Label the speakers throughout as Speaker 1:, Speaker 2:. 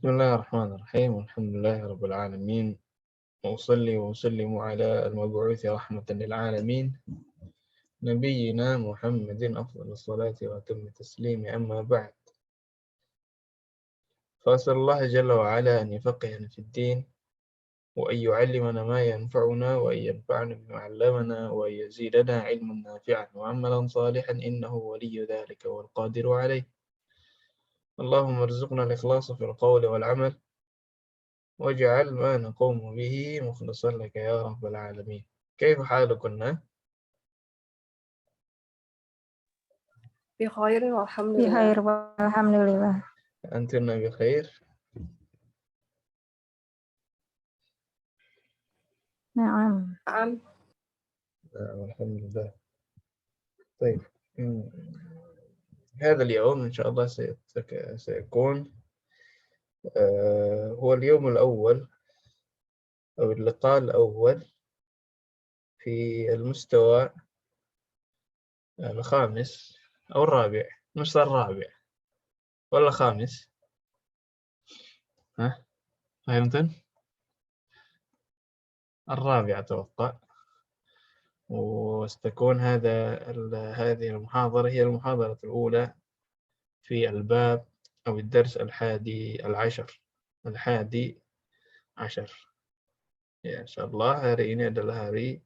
Speaker 1: بسم الله الرحمن الرحيم والحمد لله رب العالمين وأصلي وأسلم على المبعوث رحمة للعالمين نبينا محمد أفضل الصلاة وأتم التسليم أما بعد فأسأل الله جل وعلا أن يفقهنا في الدين وأن يعلمنا ما ينفعنا وأن ينفعنا بما علمنا وأن يزيدنا علما نافعا وعملا صالحا إنه ولي ذلك والقادر عليه اللهم ارزقنا الإخلاص في القول والعمل واجعل ما نقوم به مخلصا لك يا رب العالمين. كيف حالكن؟
Speaker 2: بخير والحمد
Speaker 3: بخير
Speaker 2: لله.
Speaker 3: والحمد لله.
Speaker 1: أنتن بخير؟
Speaker 3: نعم.
Speaker 2: نعم.
Speaker 1: الحمد لله. طيب هذا اليوم إن شاء الله سيكون هو اليوم الأول أو اللقاء الأول في المستوى الخامس أو الرابع، المستوى الرابع ولا خامس؟ ها؟ فهمتن؟ الرابع أتوقع. وستكون هذه المحاضرة هي المحاضرة الأولى في الباب أو الدرس الحادي عشر. Ya, insyaallah hari ini adalah hari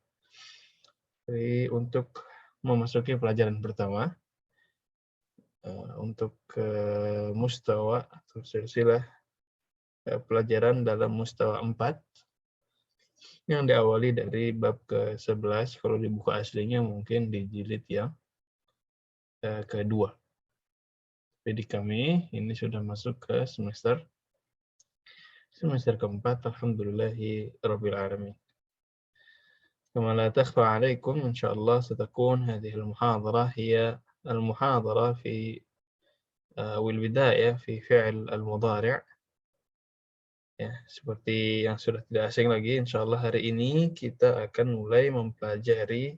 Speaker 1: untuk memasuki pelajaran pertama untuk mustawa atau silsilah pelajaran dalam mustawa 4 yang diawali dari bab ke-11. Kalau di buku aslinya mungkin di jilid yang kedua. Tapi di kami ini sudah masuk ke semester keempat. Alhamdulillahi Rabbil Alamin. كما لا تخفى عليكم إن شاء الله ستكون هذه المحاضرة هي المحاضرة في أو البداية في فعل المضارع. Ya, seperti yang sudah tidak asing lagi, insya Allah hari ini kita akan mulai mempelajari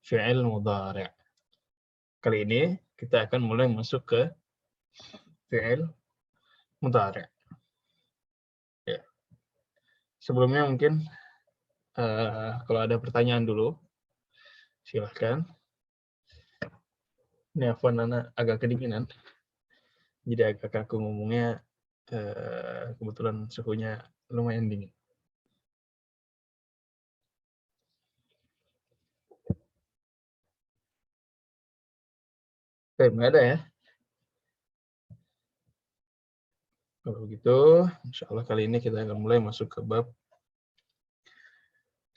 Speaker 1: fi'il mudhari'. Kali ini kita akan mulai masuk ke fi'il mudhari'. Ya. Sebelumnya mungkin kalau ada pertanyaan dulu, silahkan. Ini Afwan anak agak kedinginan, jadi agak kaku ngomongnya. Kebetulan suhunya lumayan dingin. Oke, nggak ada ya? Kalau begitu, insya Allah kali ini kita akan mulai masuk ke bab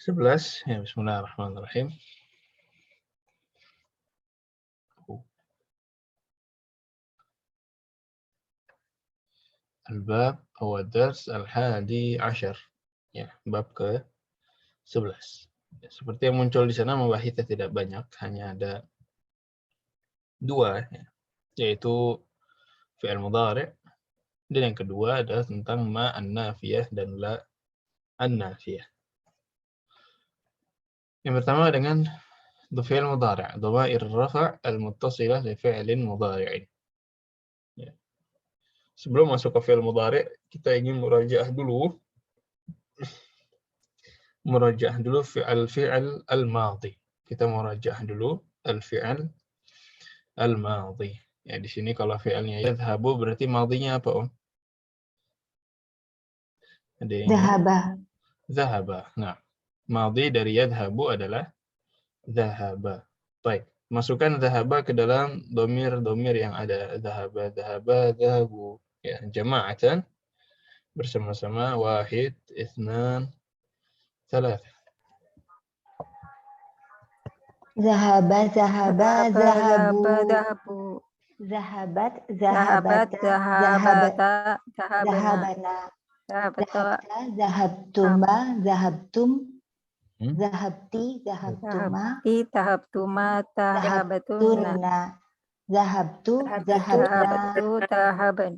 Speaker 1: 11. Ya, bismillahirrahmanirrahim. Al-bab atau dars al-hadi ashar. Ya, bab ke-11. Ya, seperti yang muncul di sana, mabahitnya tidak banyak, hanya ada 2, ya, yaitu fi'il mudhari', dan yang kedua adalah tentang ma an-nafiyah dan la an-nafiyah. Yang pertama dengan fi'il mudhari', dhamair rafa' al-muttasilah li fi'lin mudhari'in. Ya. Sebelum masuk ke fi'il mudhari', kita ingin murajaah dulu fi'il al-madhi. Kita murajaah dulu al-fi'il al-madhi. Ya, di sini kalau fi'ilnya yadhhabu berarti madhinya apa, Om? Dhahaba. Nah, madhi dari yadhhabu adalah dhahaba. Baik, masukkan dhahaba ke dalam domir yang ada. Dhahaba, dhahabu. Ya, jama'atan bersama-sama. Wahid, itsnan, tsalatsa.
Speaker 3: Zahaba, zahabu.
Speaker 2: Zahabat,
Speaker 3: Zahabata,
Speaker 2: zahabana.
Speaker 3: zahabata,
Speaker 2: Zahabtuma, zahabtum.
Speaker 3: zahabti, zahabtuma,
Speaker 2: Zahabtuma, zahabatuna.
Speaker 3: zahabtu,
Speaker 2: Zahabna.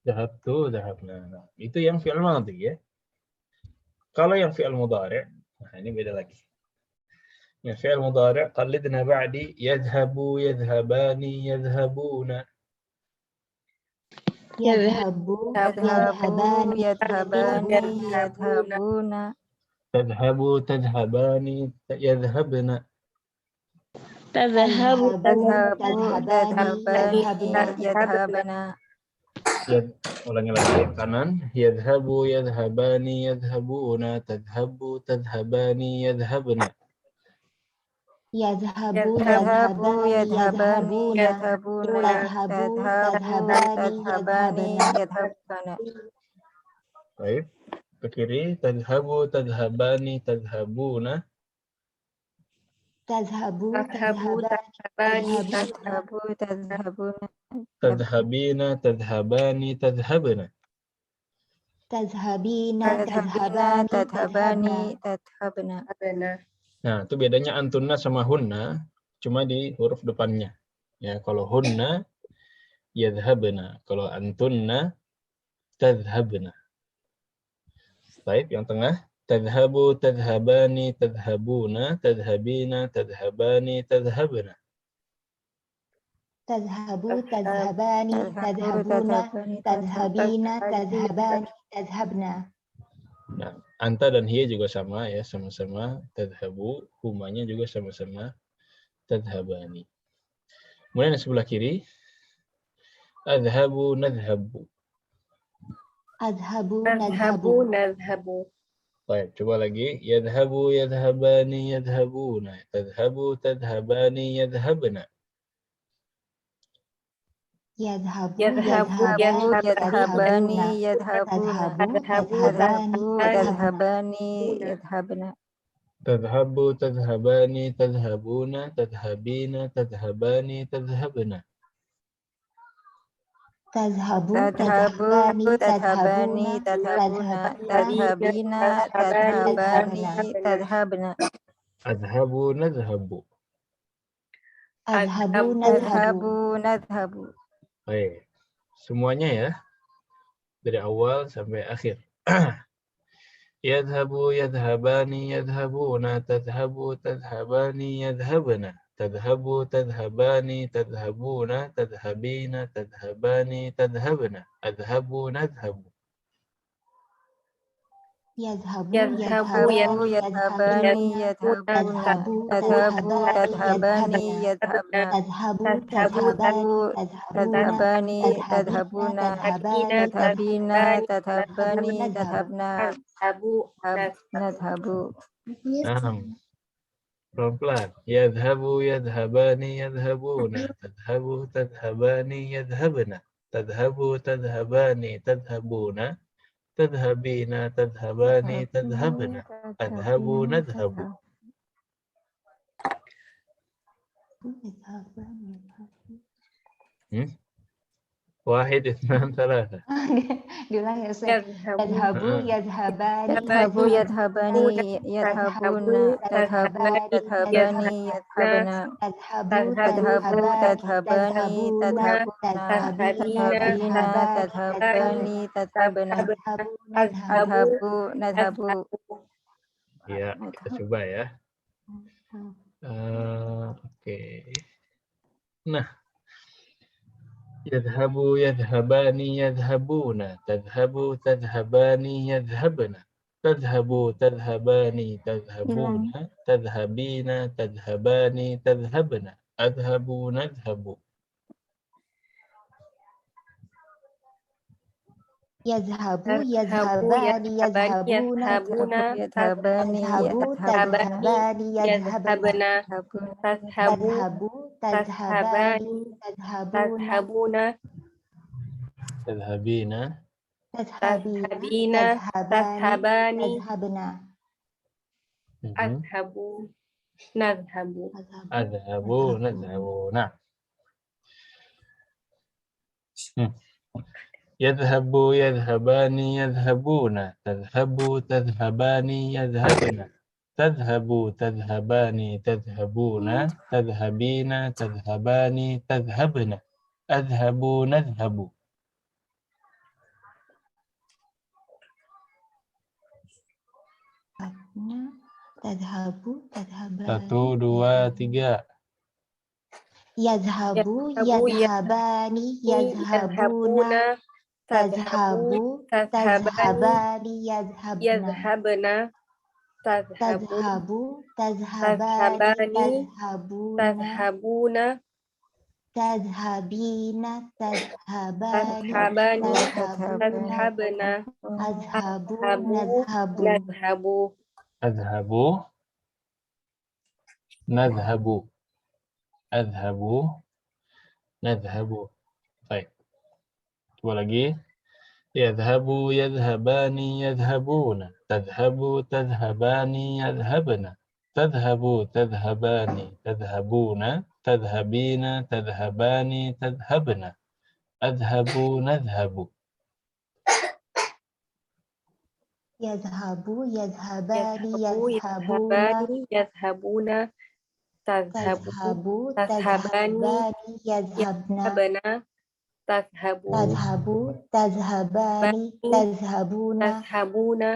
Speaker 1: Dhahabtu, dhahabna. Nah, itu yang fi'il madhi ya. Kalau yang fi'il mudhari', nah ini beda lagi. Yang fi'il mudhari' qallidna ba'di yadhhabu, yadhhabani, yadhhabuna.
Speaker 3: Yadhabu,
Speaker 2: Yadhabu,
Speaker 3: yadhabani,
Speaker 2: yadhabani, yadhabuna.
Speaker 1: Tadhabu, tadhabani, yadhabna.
Speaker 3: tadhabu,
Speaker 2: Tadhabu,
Speaker 3: tadhabani,
Speaker 2: tadhabani,
Speaker 3: yadhabna.
Speaker 2: yadhabana.
Speaker 1: Ulangi lagi kanan. Yadhabu, yadhabani, yadhabuna. Tadhabu, tadhabani, yadhabna.
Speaker 3: Yadhabu,
Speaker 2: Yadhabu,
Speaker 3: yadhabani,
Speaker 2: yadhabani,
Speaker 3: yadhabuna.
Speaker 2: yadhabuna.
Speaker 3: Tadhabu,
Speaker 2: Tadhabani,
Speaker 3: tadhabani,
Speaker 2: yadhabana.
Speaker 1: Baik. Ke kiri. Tadhabu, tadhabani, tadhabuna.
Speaker 3: tadhabu, tadhabani, tadhabuna.
Speaker 2: Tadhabu, tadhabuna.
Speaker 1: Tadhabina, tadhabani, tadhabna.
Speaker 3: Tadhabina,
Speaker 2: Tadhabina,
Speaker 3: tadhabani,
Speaker 2: tadhabani, tadhabna.
Speaker 1: Nah, itu bedanya antunna sama hunna, cuma di huruf depannya. Ya, kalau hunna, yadhabna. Kalau antunna, tadhabna. Baik, yang tengah. Tadhabu, tadhabani, tadhabuna, tadhabina, tadhabani, tadhabna.
Speaker 3: tadhabu, tadhabani, tadhabuna, tadhabina, tadhabani, tadhabna.
Speaker 1: Nah, anta dan hiya juga sama ya, sama-sama tadhabu, humanya juga sama-sama tadhabani. Kemudian yang sebelah kiri, adhabu, nadhabu.
Speaker 3: Adhabu,
Speaker 2: Nadhabu,
Speaker 3: nadhabu.
Speaker 2: nadhabu.
Speaker 1: Baik, coba lagi. Yadhabu, yadhabani, yadhabuna. Tadhabu, tadhabani, yadhabna.
Speaker 3: Yadhabu,
Speaker 2: Yadhabu,
Speaker 3: yadhabani,
Speaker 2: yadhabani,
Speaker 3: yadhabuna.
Speaker 2: yadhabuna.
Speaker 3: Tadhabu,
Speaker 2: Yadhabu,
Speaker 3: tadhabani,
Speaker 2: yadhabani, yadhabna.
Speaker 1: Tadhabu, tadhabani, tadhabuna. Tadhabina, tadhabani, tadhabna.
Speaker 3: tadhabu,
Speaker 2: Tadhabu,
Speaker 3: tadhabani,
Speaker 2: tadhabani,
Speaker 3: tadhabuna.
Speaker 2: tadhabna. Tadhabina, tadhabani, tadhabna.
Speaker 1: Adhabu, nadhabu.
Speaker 3: Adhabu, nadhabu.
Speaker 2: Nadhabu, nadhabu.
Speaker 1: Baik, semuanya ya. Dari awal sampai akhir. Yadhabu, yadhabani, yadhabuna. Tadhabu, tadhabani, yadhabna. Tadhabu, tadhabani, tadhabuna. Tadhabina, tadhabani, tadhabna. Adhabu, nadhabu.
Speaker 3: Yadhabu,
Speaker 2: Yadhabu,
Speaker 3: yadhabani,
Speaker 2: yadhabani, yadhabuna. Tadhabu, tadhabani, yadhabna.
Speaker 3: tadhabu,
Speaker 2: Tadhabu, tadhabani, tadhabuna. Tadhabina, tadhabani, tadhabna. Nadhabu.
Speaker 1: Pelan-pelan. Yadhabu, yadhabani, yadhabuna. Tadhabu, tadhabani, yadhabna. Tadhabu, tadhabani, tadhabuna. Tadhabina, tadhabani, tadhabna. Adhabu, nadhabu. Wahid, ithnan, thalatha.
Speaker 3: Diulang ya, Ustaz. Yadhabu, yadhabani,
Speaker 2: Yadhabu, yadhabani, yadhabuna. Tadhabu, tadhabani, yadhabna.
Speaker 3: tadhabu,
Speaker 2: Tadhabu, tadhabani,
Speaker 3: tadhabuna,
Speaker 2: tadhabina. Tadhabani, tadhabna. Adhabu, nadhabu.
Speaker 1: Ya, kita coba ya. Oke. Nah, yadhabu, yadhabani, yadhabuna. Tadhabu, tadhabani, yadhabna. Tadhabu, tadhabani, tadhabuna. Tadhabina, tadhabani, tadhabna. Adhabu, nadhabu.
Speaker 3: Yadhabu, yadhabani, yadhabuna.
Speaker 2: Yadhabani,
Speaker 3: Tadhabu, tadhabani, yadhabna. Tadhabu, tadhabani, tadhabuna.
Speaker 1: Tadhabina.
Speaker 3: Tadhabina, tadhabani, tadhabna.
Speaker 2: Adhabu, nadhabu.
Speaker 1: Adhabu, nadhabu. Nah. Yadhabu, yadhabani, yadhabuna. Tadhabu, tadhabani, yadhabna. Tadhabu, tadhabani, tadhabuna. Tadhabina, tadhabani, tadhabna. Adhabu, nadhabu.
Speaker 3: Tadhabu, tadhabani.
Speaker 1: 1, 2, 3.
Speaker 3: Yadhabu, yadhabani, yadhabuna. tadhabu, tadhabani, yadhabna.
Speaker 2: Yadhabna.
Speaker 3: Tadhabu, tadhabani,
Speaker 2: Tadhabuna.
Speaker 3: tadhabina, tadhabani,
Speaker 2: Tadhabani.
Speaker 3: tadhabuna.
Speaker 2: Tadhabna.
Speaker 3: Adhabu,
Speaker 2: Adhabu.
Speaker 3: nadhabu.
Speaker 2: Nadhabu.
Speaker 1: Adhabu, nadhabu, adhabu, nadhabu. Baik. Coba lagi. Yadhabu, yadhabani, yadhabuna. Tadhabu, tadhabani, yadhabna. Tadhabu, tadhabani, tadhabuna. Tadhabina, tadhabani, tadhabna. Adhabu, nadhabu.
Speaker 3: Yadhabu, yadhabani,
Speaker 2: Yadhabu.
Speaker 3: yadhabuna.
Speaker 2: Yadhabani. Yadhabuna. Tadhabu.
Speaker 3: Tadhabu,
Speaker 2: Tadhabani.
Speaker 3: tadhabani, yadhabna.
Speaker 2: Yadhabna. Tadhabu.
Speaker 3: Tadhabu, tadhabani,
Speaker 2: Bani.
Speaker 3: tadhabuna.
Speaker 2: Tadhabuna.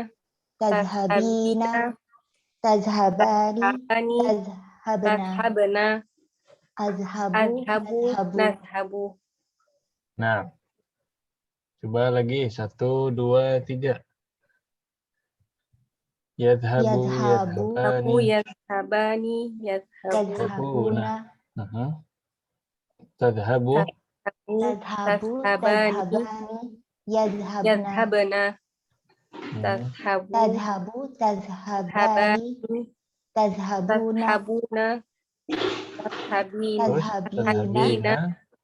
Speaker 3: Tadhabina,
Speaker 2: Tadhabina.
Speaker 3: tadhabani,
Speaker 2: Tadhabani.
Speaker 3: tadhabna.
Speaker 2: Tadhabna.
Speaker 3: Adhabu,
Speaker 2: Adhabu.
Speaker 3: nadhabu.
Speaker 2: Nadhabu.
Speaker 1: Nah, coba lagi. 1, 2, 3. Yadhabu,
Speaker 3: Yadhabu,
Speaker 2: Yadhabu.
Speaker 1: yadhabani,
Speaker 2: Yadhabani. Yadhabu.
Speaker 3: tadhabuna.
Speaker 1: Tadhabu,
Speaker 2: Tadhabu.
Speaker 3: Tadhabu,
Speaker 2: Tadhabani.
Speaker 3: tadhabani, yadhabna.
Speaker 2: Yadhabna. Tadhabu.
Speaker 3: Tadhabu, tadhabani,
Speaker 2: Tadhabani.
Speaker 3: tadhabuna.
Speaker 2: Tadhabuna. Tadhabin.
Speaker 1: terus
Speaker 3: Tadhabina,
Speaker 1: tadhabina,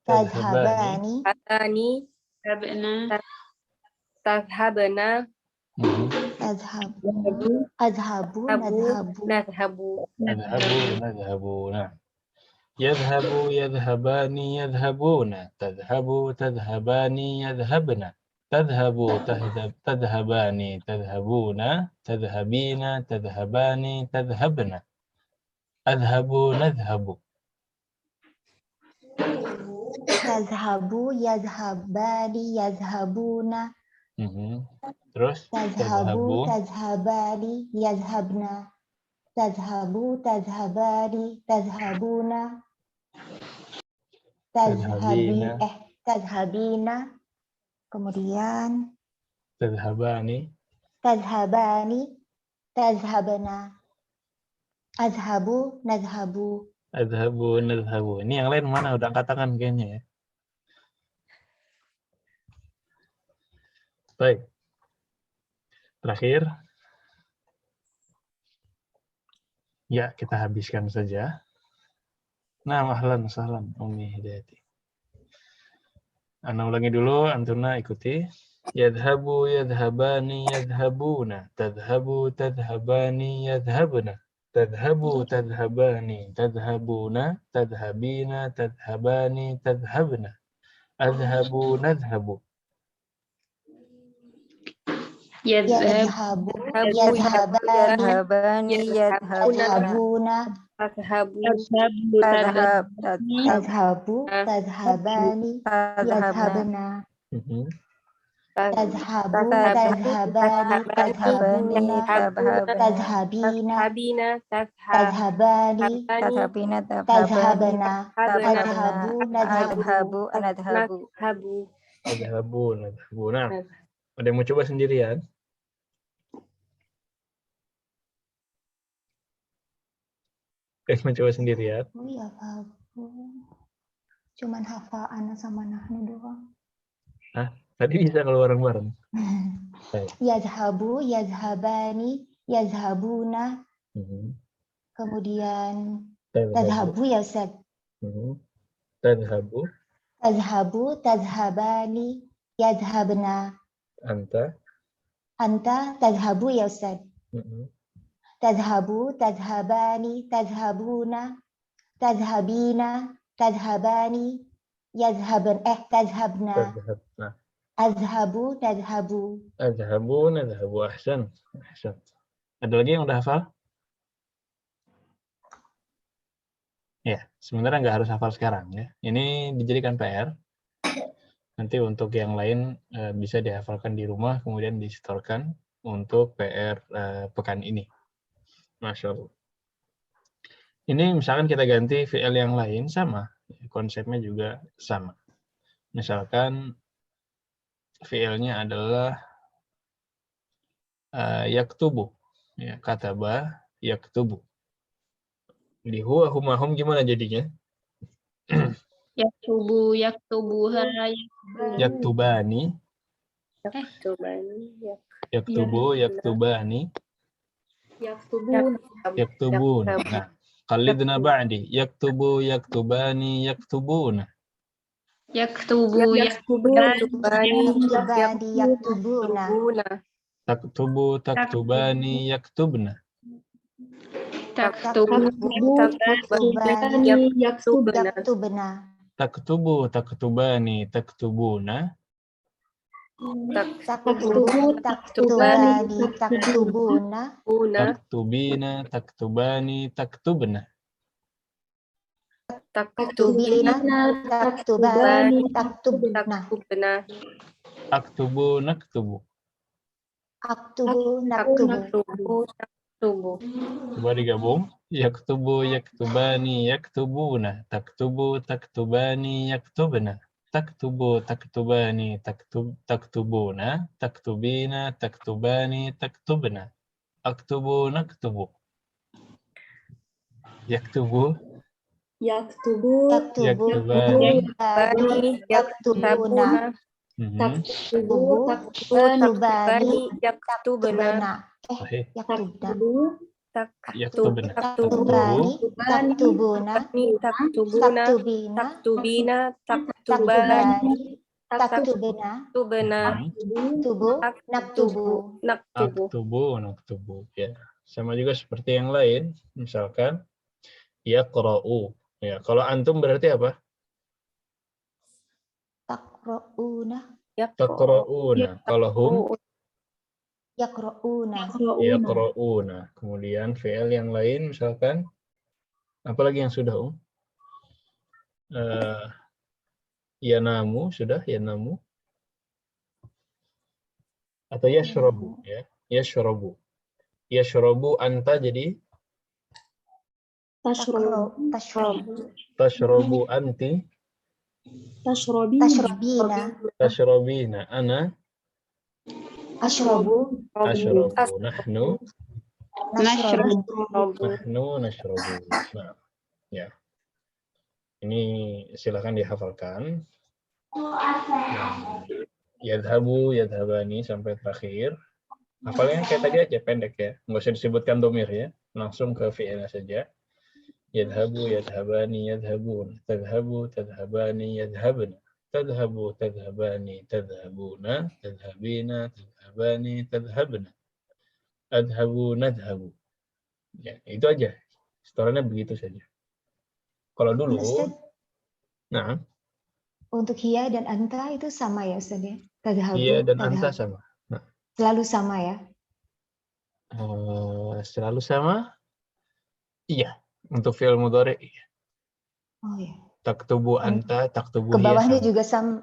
Speaker 1: tadhabani,
Speaker 3: tadhabani.
Speaker 2: Tadhabani.
Speaker 4: Tabna.
Speaker 2: Tadhabna.
Speaker 3: Adhabu,
Speaker 2: Tadhabu.
Speaker 3: adhabu, nadhabu.
Speaker 2: Nadhabu.
Speaker 1: adhabu, nadhabu. Nah, yadhabu, yadhabani, yadhabuna. Tadhabu, tadhabani, yadhabna. Tadhabu, tadhabani, tadhabuna. Tadhabina, tadhabani, tadhabna. Adhabu, nadhabu.
Speaker 3: Tadhabu, yadhabani, yadhabuna.
Speaker 1: Terus
Speaker 3: Tadhabu, tadhabani, yadhabna. Tadhabu, tadhabani, tadhabuna.
Speaker 1: Tadhabina.
Speaker 3: Tadhabina. Kemudian
Speaker 1: Tadhabani,
Speaker 3: tadhabani, tadhabna. Adhabu, nadhabu.
Speaker 1: adhabu, nadhabu. Ini yang lain mana? Udah angkat tangan kayaknya ya. Baik. Terakhir. Ya, kita habiskan saja. Nah, ahlan sahlan Umi Hidayati. Ana ulangi dulu, Antuna ikuti. Yadhabu, yadhabani, yadhabuna. Tadhabu, tadhabani, yadhabna. Tadhabu, tadhabani, tadhabuna. Tadhabina, tadhabani, tadhabna. Adhabu, nadhabu.
Speaker 3: Yadhabu, yadhabani,
Speaker 2: Yadhabani.
Speaker 3: tadhabuna.
Speaker 2: Tadhabu.
Speaker 3: Tadhabu, tadhabani, yadhabna. Tadhabu, tadhabani, tadhabuna. Tadhabina,
Speaker 2: Tadhabina.
Speaker 3: tadhabani,
Speaker 2: Tadhabina.
Speaker 3: tadhabna. Adhabu, nadhabu.
Speaker 2: Nadhabu.
Speaker 1: Adhabu, nadhabu. Nah, ada yang mau coba sendirian? Mau coba sendirian?
Speaker 3: Oh ya, cuman hafalan sama nahnu doang.
Speaker 1: Hah? Tadi bisa kalau bareng-bareng.
Speaker 3: Yadhabu, yadhabani, yadhabuna. Kemudian tadhabu ya Ustaz.
Speaker 1: Tadhabu.
Speaker 3: Tadhabu, tadhabani, yadhabna.
Speaker 1: Anta.
Speaker 3: Anta, tadhabu ya Ustaz. Tadhabu, tadhabani, tadhabuna. Tadhabina, tadhabani, tadhabna. Adhabu, tadhabu.
Speaker 1: Adhabu, nadhabu. Ahsan. Ahsan. Ada lagi yang udah hafal? Ya, sebenarnya nggak harus hafal sekarang ya. Ini dijadikan PR. Nanti untuk yang lain bisa dihafalkan di rumah, kemudian disetorkan untuk PR pekan ini. Masya Allah. Ini misalkan kita ganti VL yang lain, sama. Konsepnya juga sama. Misalkan fiilnya adalah yaktubu. Ya, kataba yaktubu. Di huwa, huma, hum gimana jadinya?
Speaker 2: Yaktubu, yaktubuha,
Speaker 1: Yaktubani,
Speaker 2: yaktubani,
Speaker 1: yaktubu, yaktubani,
Speaker 2: yaktubun,
Speaker 1: yaktubun. Nah, qalidna ba'di. Yaktubu, yaktubani, yaktubuna.
Speaker 2: yaktubu, yaktubani,
Speaker 3: Yaktubani, yaktubuna.
Speaker 1: Taktubu, taktubani, yaktubna.
Speaker 2: taktubu,
Speaker 3: Taktubani,
Speaker 2: yaktubana,
Speaker 3: yaktubna.
Speaker 1: Taktubu, taktubani, taktubuna.
Speaker 3: Taktubu, taktubani, taktubuna.
Speaker 1: Taktubina, taktubani, taktubna.
Speaker 3: Taktubina, taktubani, taktubna.
Speaker 1: Aktubu, naktubu.
Speaker 3: Aktubu, naktubu.
Speaker 1: Coba digabung. Yaktubu, yaktubani, yaktubuna. Taktubu, taktubani, yaktubna. Taktubu, taktubani, taktubuna. Taktubina, taktubani, taktubna. Aktubu, naktubu. Yaktubu,
Speaker 3: Yaktubu,
Speaker 1: yaktubani.
Speaker 3: taktubuna. Taktubu, taktubani, taktubna.
Speaker 1: Sahih.
Speaker 3: Yaktubna.
Speaker 1: Yaktubna.
Speaker 3: Taktubani, taktubuna. Taktubina, taktubani, taktubna. Tubu, naktubu.
Speaker 1: Aktubu, naktubu. Ya. Sama juga seperti yang lain. Misalkan yaqra'u. Ya, kalau antum berarti apa?
Speaker 3: Takra'una,
Speaker 1: Taqra'una. Kalau hum
Speaker 3: yakra'una.
Speaker 1: yaqra'una. Kemudian fi'il yang lain misalkan apalagi yang sudah yanamu sudah yanamu atau yashrabu ya. Yashrabu. Yashrabu anta jadi tashrabu anti.
Speaker 3: Tashrabina,
Speaker 1: Tashrabina ana.
Speaker 3: ashrabu,
Speaker 1: Ashrabu. Nahnu
Speaker 3: nashrabu.
Speaker 1: nashrabu. Nah, ya. Ini silakan dihafalkan. Yadhabu, yadhabani sampai terakhir. Hafalnya kayak tadi aja pendek ya. Nggak usah disebutkan domir ya. Langsung ke fi'ilnya saja. Yadhabu, yadhabani, yadhabun. Tadhabu, tadhabani, yadhabna. Tadhabu, tadhabani, tadhabuna. Tadhabina, tadhabani, tadhabna. Adhabu, nadhabu. Ya, itu aja. Setorannya begitu saja. Kalau dulu,
Speaker 3: Ustaz,
Speaker 1: nah,
Speaker 3: untuk hiya dan anta itu sama ya Ustaz ya? Tadhabu,
Speaker 1: iya dan anta
Speaker 3: tadhab.
Speaker 1: sama. Nah,
Speaker 3: Selalu sama ya?
Speaker 1: selalu sama? Iya. Untuk fi'il mudhari, iya.
Speaker 3: Oh ya.
Speaker 1: Taktubu anta, taktubu
Speaker 3: Ke
Speaker 1: hiya
Speaker 3: bawahnya
Speaker 1: sama.
Speaker 3: juga sama.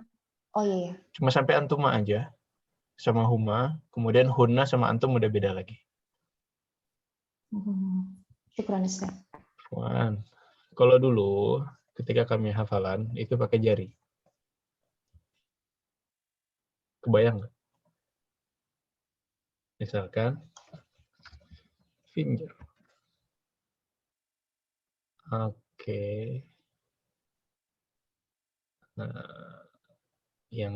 Speaker 3: Oh iya ya.
Speaker 1: Cuma sampai antuma aja. Sama huma. Kemudian hunna sama antum udah beda lagi.
Speaker 3: Syukran Ustaz.
Speaker 1: Wan. Kalau dulu, ketika kami hafalan, itu pakai jari. Kebayang nggak? Misalkan, finger. Oke. Nah, yang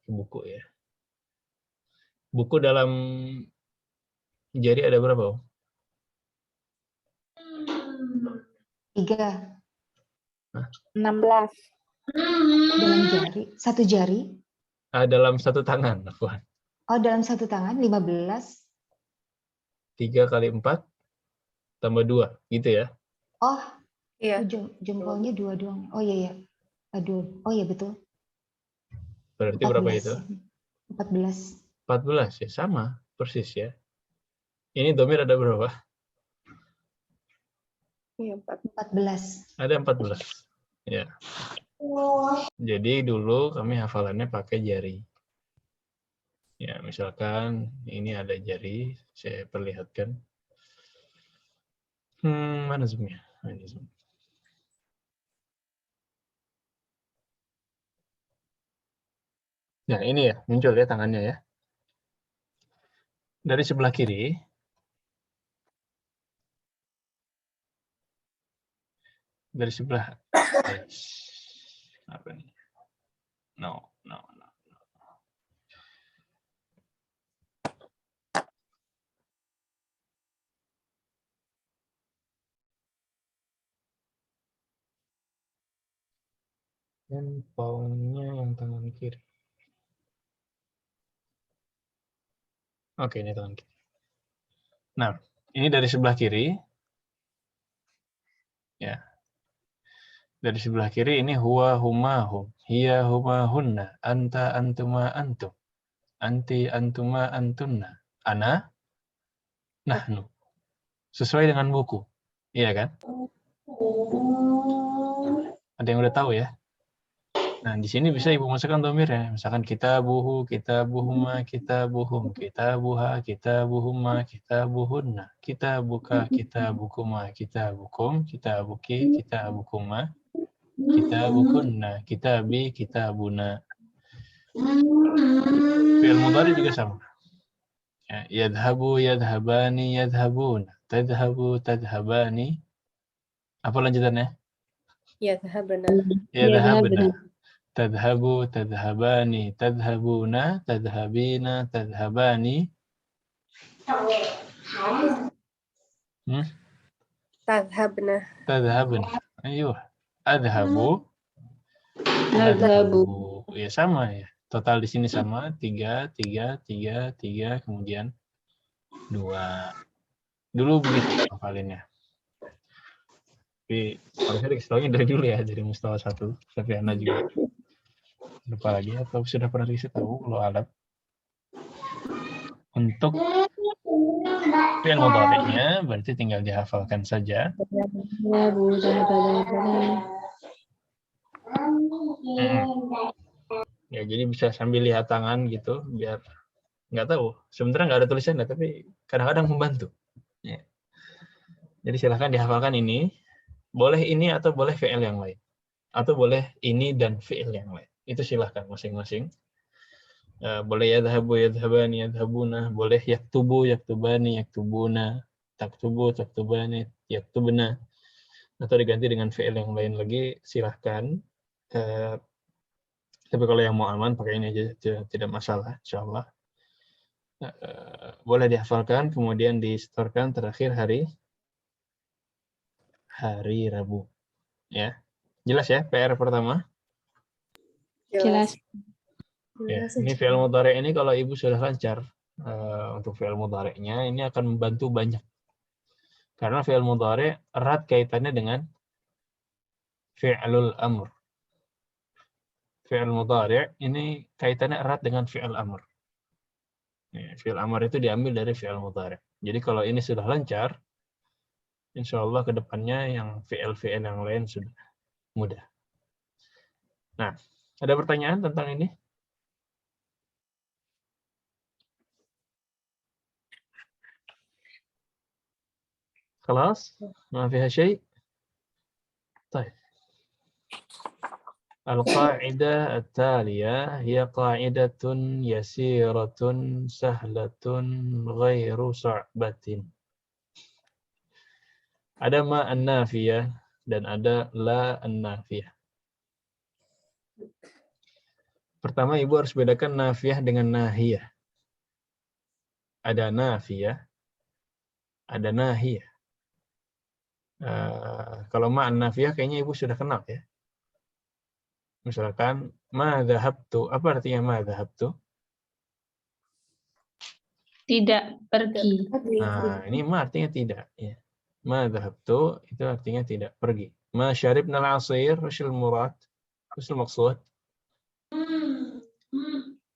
Speaker 1: buku ya. Buku dalam jari ada berapa, Om?
Speaker 3: 3.
Speaker 1: Hah?
Speaker 2: 16.
Speaker 3: Dalam jari. Satu jari.
Speaker 1: Dalam satu tangan, Afwan.
Speaker 3: Oh, dalam satu tangan 15.
Speaker 1: 3 kali 4 tambah 2, gitu ya.
Speaker 3: Oh,
Speaker 2: Iya.
Speaker 3: jempolnya 2 doang. Oh iya ya. Aduh. Oh iya betul.
Speaker 1: Berarti
Speaker 3: 14.
Speaker 1: berapa itu?
Speaker 3: 14.
Speaker 1: 14 ya, sama persis ya. Ini domir ada berapa?
Speaker 2: Iya,
Speaker 3: 14.
Speaker 1: Ada 14. Ya. Jadi dulu kami hafalannya pakai jari. Ya, misalkan ini ada jari, saya perlihatkan. Mana zoom-nya? Ini zoom. Nah, ini ya, muncul ya tangannya ya. Dari sebelah kiri, apa nih? No. Handphone-nya yang tangan kiri. Oke, ini tangan kiri. Nah, ini dari sebelah kiri. Ya. Dari sebelah kiri ini huwa huma hum, hiya huma hunna, anta antuma antum, anti antuma antunna, ana nahnu. Sesuai dengan buku. Iya kan? Ada yang udah tahu ya? Nah, di sini bisa Ibu masukkan dhamirnya. Misalkan kitabuhu, kitabuhuma, kitabuhum, kitabuha, kitabuhuma, kitabuhunna, kitabuka, kitabukuma, kitabukum, kitabuki, kitabukuma, kitabukunna, kitabi, kitabuna. Fi'il mudhari juga sama. Ya, yadhabu, yadhabani, yadhabuna, tadhabu, tadhabani. Apa lanjutannya?
Speaker 2: Yadhabna.
Speaker 1: Yadhabna. Tadhabu, tadhabani, tadhabuna, tadhabina, tadhabani.
Speaker 2: Tadhabna.
Speaker 1: Tadhabna. Ayo. Adhabu.
Speaker 2: Nadhabu.
Speaker 1: Ya sama ya. Total di sini sama. 3, kemudian 2. Dulu begitu hafalinnya. Tapi harusnya dikasih tahunya dari dulu ya, dari mustawa 1. Tapi Anda juga lupa lagi atau sudah pernah dikasih tahu kalau alat. Untuk fi'il mudhari'nya berarti tinggal dihafalkan saja. Ya, jadi bisa sambil lihat tangan gitu biar nggak tahu. Sebenarnya nggak ada tulisannya, tapi kadang-kadang membantu. Ya. Jadi silahkan dihafalkan ini. Boleh ini atau boleh fi'il yang lain. Atau boleh ini dan fi'il yang lain. Itu silahkan masing-masing. Boleh yadhabu, yadhabani, yadhabuna. Boleh yaktubu, yaktubani, yaktubuna. Taktubu, taktubani, yaktubna. Atau diganti dengan fi'il yang lain lagi, silahkan. Tapi kalau yang mau aman, pakai ini aja. Tidak masalah, insya Allah. Boleh dihafalkan, kemudian disetorkan terakhir hari Rabu. Ya, jelas ya PR pertama?
Speaker 2: Jelas.
Speaker 1: Ya, ini fi'il mudhari' ini kalau Ibu sudah lancar untuk fi'il mudhari'nya ini akan membantu banyak. Karena fi'il mudhari' erat kaitannya dengan fi'lul amr. Fi'il mudhari' ini kaitannya erat dengan fi'il amr. Ya, fi'il amr itu diambil dari fi'il mudhari'. Jadi kalau ini sudah lancar, insya Allah ke depannya yang fi'il yang lain sudah mudah. Nah, ada pertanyaan tentang ini? خلاص ما فيها شيء طيب القاعدة التالية هي قاعدة يسيرة سهلة غير صعبة. Ada ma an-nafiyah dan ada la an-nafiyah. Pertama Ibu harus bedakan nafiyah dengan nahiyah. Ada nafiyah, ada nahiyah. Kalau ma an-nafiyah kayaknya Ibu sudah kenal ya. Misalkan ma dhahabtu, apa artinya ma dhahabtu?
Speaker 2: Tidak pergi.
Speaker 1: Nah, ini ma artinya tidak ya. Ma dhahabtu itu artinya tidak pergi. Ma syaribna al-asir, wasil murad, wasil maksud.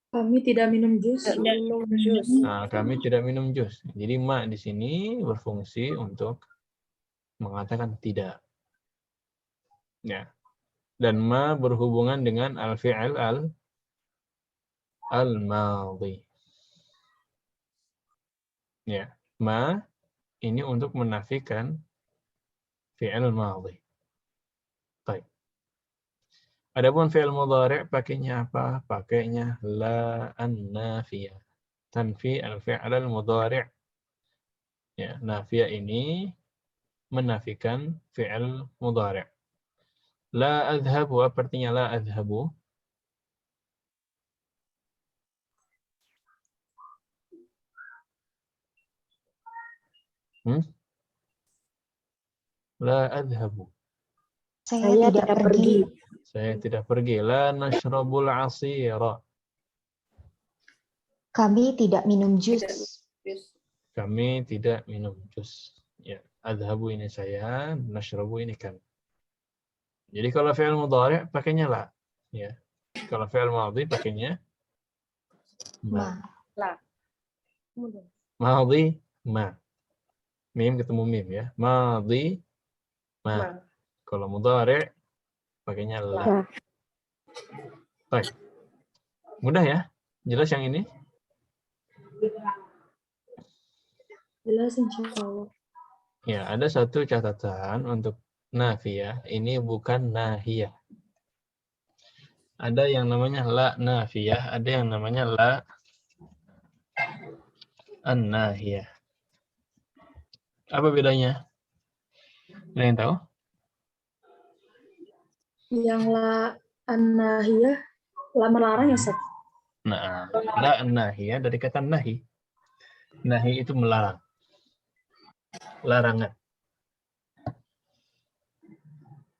Speaker 2: Kami tidak minum jus.
Speaker 1: Nah, kami tidak minum jus. Jadi ma di sini berfungsi untuk mengatakan tidak. Ya. Dan ma berhubungan dengan al-fi'il al-madhi. Ya. Ma ini untuk menafikan fi'il madhi. Baik. Adapun fi'il mudhari' pakainya apa? Pakainya la an-nafiyah. Tanfi al-fi'l al-mudhari'. Ya, nafiyah ini menafikan fi'il mudhari'. La adhabu, apa artinya la adhabu? La adhabu.
Speaker 3: Saya tidak pergi.
Speaker 1: Saya tidak pergi. La nashrabul asira.
Speaker 3: Kami tidak minum jus.
Speaker 1: Kami tidak minum jus. Ya, adhabu ini saya, nashrabu ini kami. Jadi kalau fi'il mudhari' pakainya la. Ya. Kalau fi'il madhi pakainya ma. Madhi ma. Mim ketemu mim ya. Madhi ma. Kalau mudhari' pakainya la. Baik. Mudah ya? Jelas yang ini?
Speaker 2: Jelas insyaallah.
Speaker 1: Ya, ada satu catatan untuk nafiyah. Ini bukan nahiyah. Ada yang namanya la nafiyah, ada yang namanya la an-nahiyah. Apa bedanya? Ada yang tahu?
Speaker 2: Yang la an-nahiyah, la melarang ya, Ustaz?
Speaker 1: Nah, la an-nahiyah dari kata nahi. Nahi itu melarang. Larangan.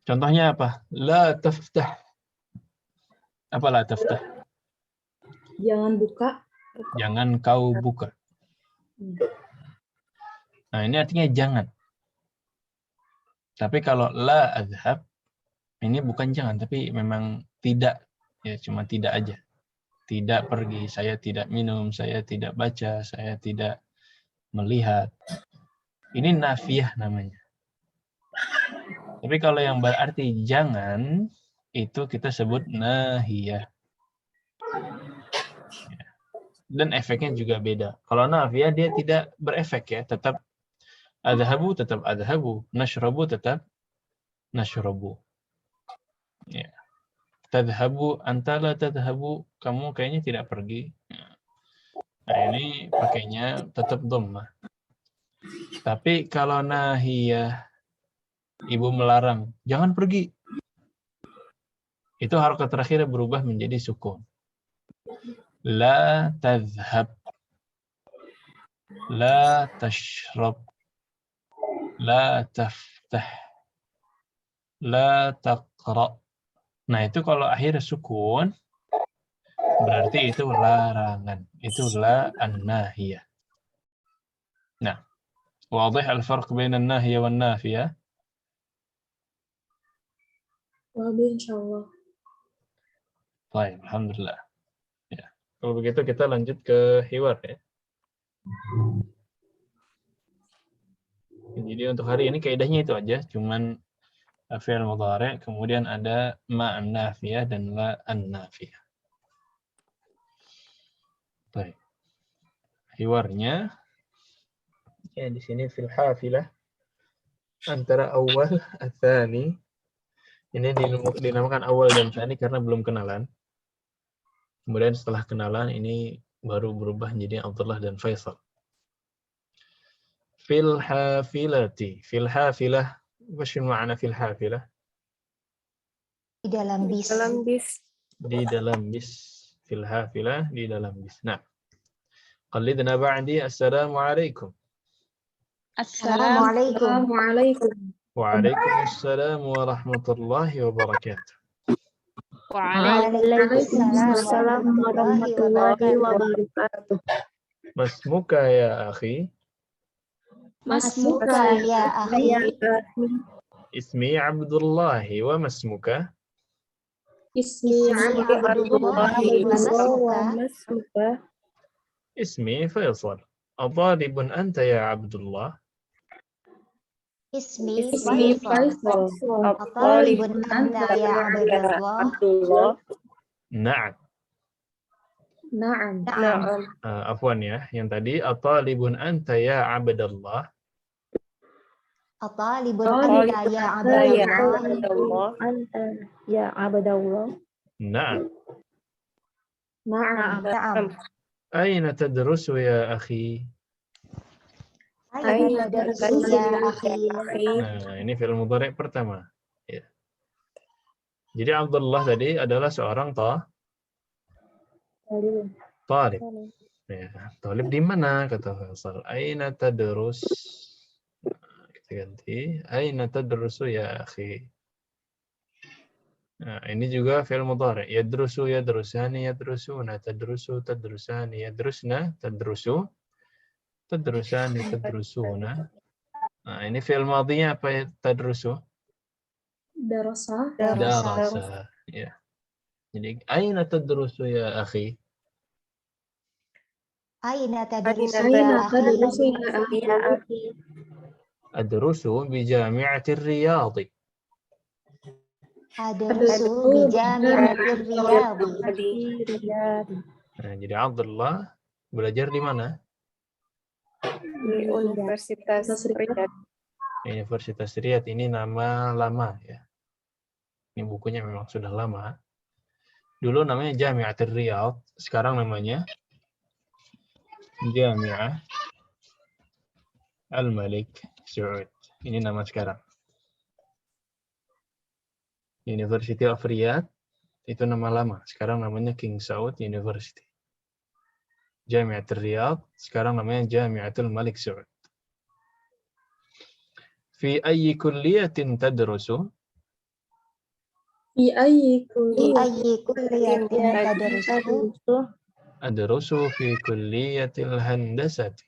Speaker 1: Contohnya apa? La taftah. Apa la taftah?
Speaker 2: Jangan buka.
Speaker 1: Jangan kau buka. Nah, ini artinya jangan. Tapi kalau la adhab, ini bukan jangan, tapi memang tidak. Ya, cuma tidak aja. Tidak pergi, saya tidak minum, saya tidak baca, saya tidak melihat. Ini nafiyah namanya. Tapi kalau yang berarti jangan, itu kita sebut nahiyah. Dan efeknya juga beda. Kalau nafiyah dia tidak berefek ya, tetap adhabu, nashrabu tetap nashrabu. Ya. Tadhabu, anta la tadhabu, kamu kayaknya tidak pergi. Nah, ini pakainya tetap dhammah. Tapi kalau nahiyah, ibu melarang, jangan pergi. Itu harokat terakhir berubah menjadi sukun. La tadhhab. La tashrab. La taftah. La taqra. Nah, itu kalau akhir sukun, berarti itu larangan. Itu la an-nahiyah. Nah, wadih al-farq baina an-nahiyah wa an-nafiyah?
Speaker 2: Wabi insyaallah.
Speaker 1: Baik, alhamdulillah. Ya. Kalau begitu kita lanjut ke hiwar ya. Jadi untuk hari ini kaidahnya itu aja, cuman fi'il mudhari', kemudian ada ma'an nafiyah dan la an-nafiyah. Baik. Hiwarnya ya di sini fil hafilah antara awal atsani. Ini dinamakan awal dan tsani karena belum kenalan. Kemudian setelah kenalan ini baru berubah menjadi Abdullah dan Faisal. Fil hafilati. Fil hafilah. Apa makna fil hafilah?
Speaker 3: Di dalam bis.
Speaker 1: Di dalam bis. Fil hafilah, di dalam bis. Nah. Qallidna ba'di. Assalamualaikum.
Speaker 3: Assalamualaikum.
Speaker 1: Waalaikumsalam warahmatullahi wabarakatuh.
Speaker 3: Waalaikumsalam warahmatullahi wabarakatuh.
Speaker 1: Masmuka ya akhi?
Speaker 3: Masmuka ya akhi?
Speaker 1: Ismi Abdullah wa masmuka?
Speaker 3: Ismi Abdullah wa masmuka?
Speaker 1: Ismi Faisal. Atalibun anta ya Abdullah?
Speaker 3: Ismi Faisal. Atalibun anta ya Abdullah?
Speaker 1: Na'am. Afwan ya, yang tadi atalibun anta ya Abdullah.
Speaker 3: At-talibul
Speaker 2: Talib
Speaker 3: anta ya
Speaker 2: anta ya
Speaker 3: Abdallah.
Speaker 4: Anta ya Abdallah.
Speaker 1: Na'am.
Speaker 2: Na'am.
Speaker 3: Na'am.
Speaker 1: Aina tadrusu ya akhi?
Speaker 3: Aina tadrusu ya akhi.
Speaker 1: Nah, ini fi'il mudhari' pertama. Ya. Jadi Abdullah tadi adalah seorang talib. Ya, talib di mana? Kata Faisal. Aina tadrus. Nah, kita ganti. Aina tadrusu ya akhi. Nah, ini juga fi'il mudhari'. Yadrusu, yadrusani, yadrusuna, tadrusu, tadrusani, yadrusna, tadrusu, tadrusani, tadrusuna. Nah, ini fi'il madhinya apa ya? Tadrusu?
Speaker 2: Darasa.
Speaker 1: Darasa. Ya. Jadi, aina tadrusu ya akhi?
Speaker 3: Aina tadrusu
Speaker 2: Aina
Speaker 3: ya
Speaker 2: tadrusu
Speaker 3: akhi.
Speaker 2: ya akhi?
Speaker 1: Adrusu bi jami'atir riyadhi.
Speaker 3: Adrusu bi jami'atir riyadhi.
Speaker 1: Nah, jadi Abdullah belajar di mana?
Speaker 4: Di Universitas Riyadh.
Speaker 1: Universitas Riyadh. Ini nama lama ya. Ini bukunya memang sudah lama. Dulu namanya Jami'atul Riyadh, sekarang namanya Jami'ah Al-Malik Saud. Ini nama sekarang. University of Riyadh itu nama lama, sekarang namanya King Saud University. Jami'atul Riyadh sekarang namanya Jami'atul Malik Saud. Fi ayyi kulliyatin tadrusu?
Speaker 2: Fi ayyi
Speaker 3: Kulliyatin tadrusu.
Speaker 1: Adrusu fi kulliyatil handasati.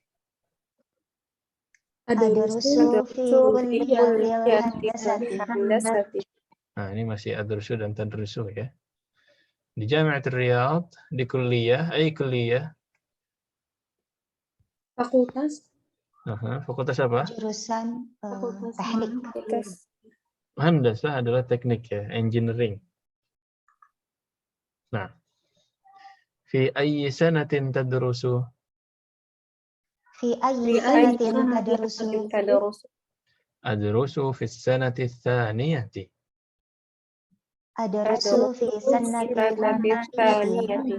Speaker 3: Adrusu fi kulliyatil handasati.
Speaker 1: Nah, ini masih adrusu dan tadrusu ya. Di Jami'atul Riyadh, di kuliah, kuliah.
Speaker 2: Fakultas.
Speaker 1: Fakultas apa?
Speaker 3: Jurusan
Speaker 2: Fakultas
Speaker 3: teknik.
Speaker 1: Handasah adalah teknik ya, engineering. Nah, fi ayyi sanatin tadrusu?
Speaker 3: Fi ayyi sanatin tadrusu.
Speaker 1: Adrusu fi sanati tsaniyati.
Speaker 3: Adrusu fi sanati tsaniyati.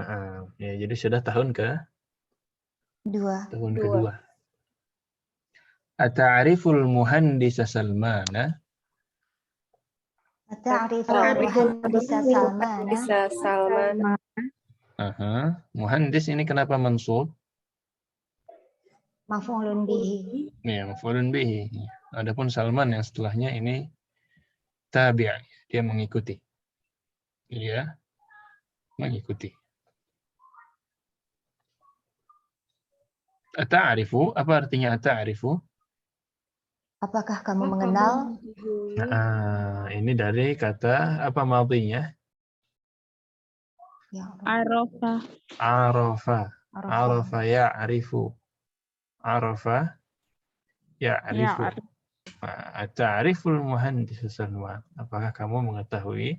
Speaker 1: Nah, ya jadi sudah tahun kedua. Ata'riful muhandisa Salmana?
Speaker 3: Ata'riful muhandisa Salmana.
Speaker 1: Muhandis ini kenapa mansub?
Speaker 3: Maf'ulun bihi.
Speaker 1: Ya, maf'ulun bihi. Adapun Salman yang setelahnya ini tabi', dia mengikuti. Dia mengikuti. Ata'rifu, apa artinya ata'rifu?
Speaker 3: Apakah kamu mengenal?
Speaker 1: Nah, ini dari kata apa madhinya?
Speaker 3: Ya.
Speaker 1: Arafa. Arafa ya'rifu. Arafa ya'rifu. Ata'riful muhandis Salman. Apakah kamu mengetahui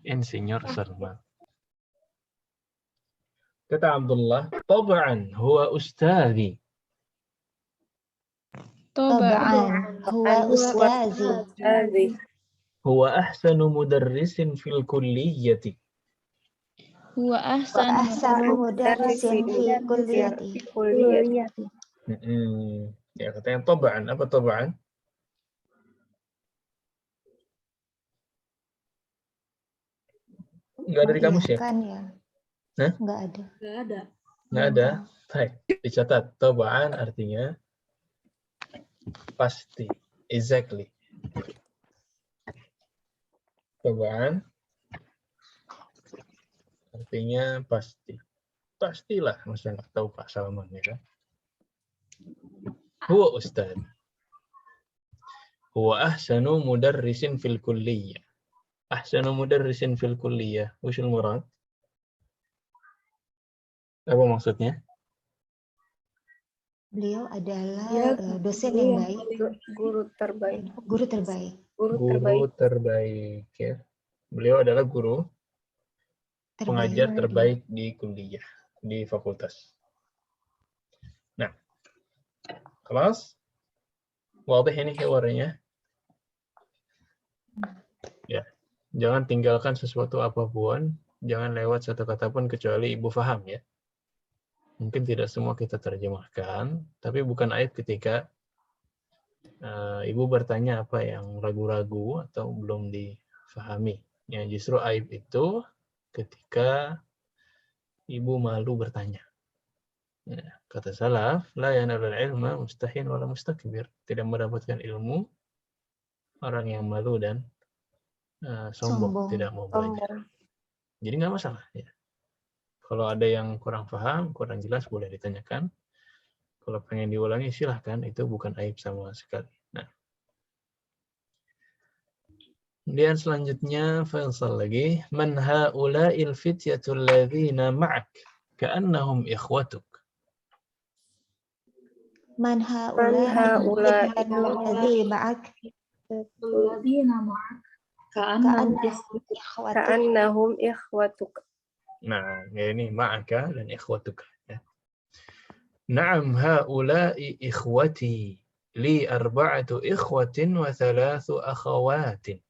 Speaker 1: Insinyur Salman? Kata Abdullah, "Tab'an huwa ustadhi."
Speaker 3: Tab'an huwa ustazi.
Speaker 1: Huwa ahsanu mudarrisin fil kulliyati.
Speaker 3: Wa ahsanu mudarrisin fi kulliyati.
Speaker 1: Ya, katanya tab'an. Apa tab'an? Enggak ada di kamus ya?
Speaker 3: Ya.
Speaker 1: Hah?
Speaker 3: Enggak ada.
Speaker 1: Enggak ada. Baik, dicatat. Tab'an artinya pasti. Exactly. Tab'an artinya pasti. Pastilah, masa nggak tahu Pak Salman ya kan? Huwa ustad. Huwa ahsanu mudarrisin fil kulliyah. Ahsanu mudarrisin fil kulliyah. Wushul murad? Apa maksudnya?
Speaker 3: Beliau adalah dosen yang baik.
Speaker 4: Guru terbaik.
Speaker 3: Guru terbaik.
Speaker 1: Guru terbaik ya. Beliau adalah guru pengajar terbaik di kuliah, di fakultas. Nah, kelas Wadih ini hiwarnya. Ya, jangan tinggalkan sesuatu apapun, jangan lewat satu kata pun kecuali ibu paham ya. Mungkin tidak semua kita terjemahkan, tapi bukan aib ketika ibu bertanya apa yang ragu-ragu atau belum difahami. Ya, justru aib itu ketika ibu malu bertanya. Ya, kata salaf, la yanalul ilma mustahin wala mustakbir. Tidak mendapatkan ilmu orang yang malu dan sombong, tidak mau belajar. Jadi nggak masalah. Ya. Kalau ada yang kurang paham, kurang jelas, boleh ditanyakan. Kalau pengen diulangi, silahkan. Itu bukan aib sama sekali. Nah. Kemudian selanjutnya, Faisal lagi. Man ha'ula'il fityatul ladhina ma'ak. Ka'annahum ikhwatuk.
Speaker 3: Man ha'ula'il ladzi ma'ak
Speaker 2: Alladzina ma'ak ka'annahum
Speaker 3: ikhwatuk.
Speaker 4: Ka'annahum ikhwatuk.
Speaker 1: Nah, ini ma'aka dan ikhwatuk. Ya. Na'am ha'ula'i ikhwati. Li arba'atu ikhwatin wa thalathu akhawatin.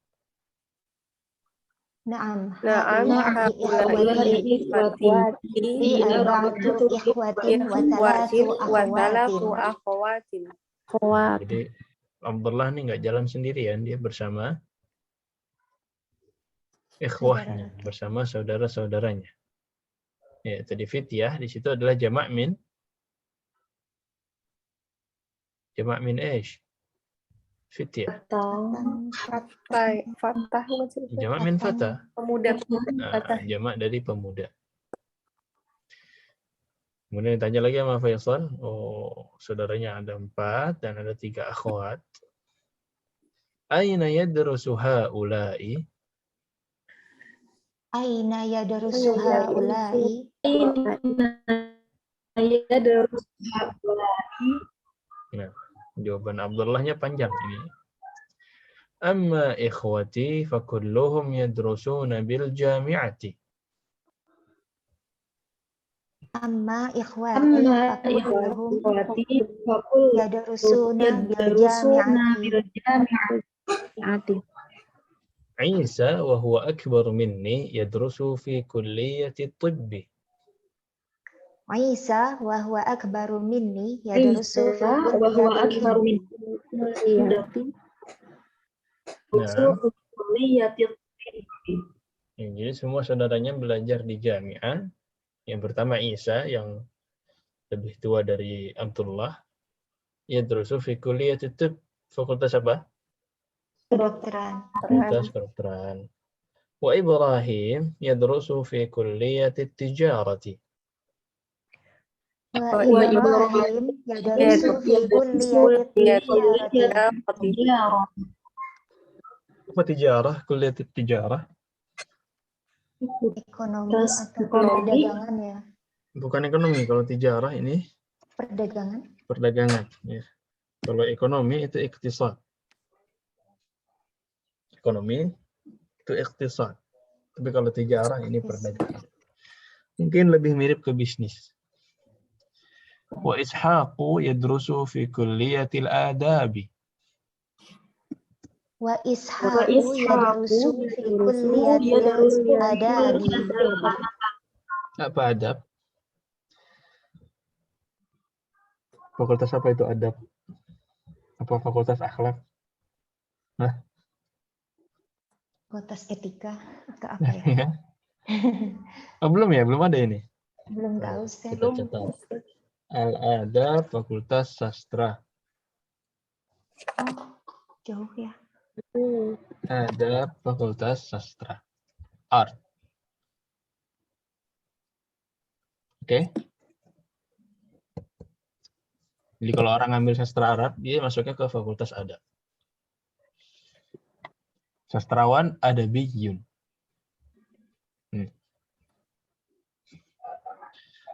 Speaker 3: Na'am
Speaker 4: Ha'ula'i ikhwati
Speaker 3: li arba'atu ikhwatin wa thalathu
Speaker 4: akhawatin.
Speaker 1: Jadi Abdullah ini nggak jalan sendirian, dia bersama ikhwahnya, bersama saudara-saudaranya. Ya, tadi fityah di situ adalah jamak min ish. Fityah.
Speaker 4: Fatah maksudnya.
Speaker 1: Jamak min fata.
Speaker 4: Pemuda.
Speaker 1: Jamak dari pemuda. Kemudian ditanya lagi sama Faisal, oh saudaranya ada 4 dan ada 3 akhwat. Aina yadrusu ha'ula'i?
Speaker 3: Aina yadrusu ha'ula'i?
Speaker 1: Nah, jawaban Abdullahnya panjang ini. Amma ikhwati fakulluhum yadrusuna bil jami'ati.
Speaker 3: Amma ikhwati yadrusuna bil jami'ati.
Speaker 1: Isa wa huwa akbar minni yadrusu fi kulliyati tibbi.
Speaker 3: Isa wa huwa akbaru minni yadrusu fi
Speaker 2: kulliyati
Speaker 1: Jadi semua saudaranya belajar di jami'ah. Yang pertama Isa yang lebih tua dari Abdullah. Yadrusu fi kulliyati tibb. Fakultas apa?
Speaker 3: kedokteran.
Speaker 1: Fakultas kedokteran. Wa Ibrahim yadrusu fi kulliyati tijarati.
Speaker 3: Wa Ibrahim yadrusu fi kulliyati tijarati.
Speaker 1: Apa tijarah? Kulliyati tijarah?
Speaker 3: Ekonomi atau perdagangan ya?
Speaker 1: Bukan ekonomi. Kalau tijarah ini
Speaker 3: Perdagangan.
Speaker 1: perdagangan. Ya. Kalau ekonomi itu iktisad. Ekonomi itu iktisad. Tapi kalau tijarah ini perdagangan. Mungkin lebih mirip ke bisnis. Wa Ishaqu yadrusu fi kulliyatil adabi.
Speaker 3: Wa Ishaqu yadrusu fi kulliyatil adabi.
Speaker 1: Apa adab? Fakultas apa itu adab? Apa fakultas akhlak? Hah?
Speaker 3: Fakultas etika atau apa ya?
Speaker 1: Oh, belum ya? Belum ada ini?
Speaker 3: Belum tahu saya.
Speaker 1: Kita catat. Al-Adab Fakultas Sastra.
Speaker 3: Oh, jauh ya.
Speaker 1: Adab Fakultas Sastra. Art. Oke. Jadi kalau orang ngambil sastra Arab, dia masuknya ke Fakultas Adab. Sastrawan Adabiyun.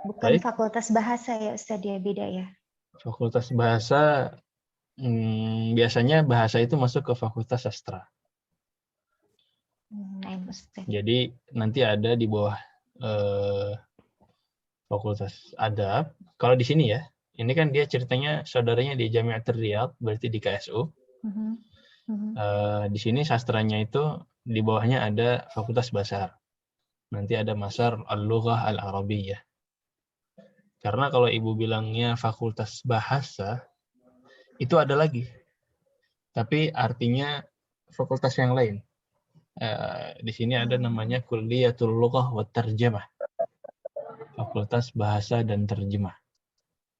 Speaker 3: Bukan baik. Fakultas bahasa ya Ustaz, ya beda ya.
Speaker 1: Fakultas bahasa biasanya bahasa itu masuk ke Fakultas Sastra. Jadi nanti ada di bawah Fakultas Adab. Kalau di sini ya, Ini kan dia ceritanya saudaranya di Jami'atul Riyadh, berarti di KSU. Di sini sastranya itu di bawahnya ada Fakultas Bahasa Arab. Nanti ada Masar Al-Lughah Al-Arabiyyah. Karena kalau ibu bilangnya Fakultas Bahasa, itu ada lagi. Tapi artinya fakultas yang lain. Di sini ada namanya Kulliyatul Lughah wa Tarjamah. Fakultas Bahasa dan Terjemah.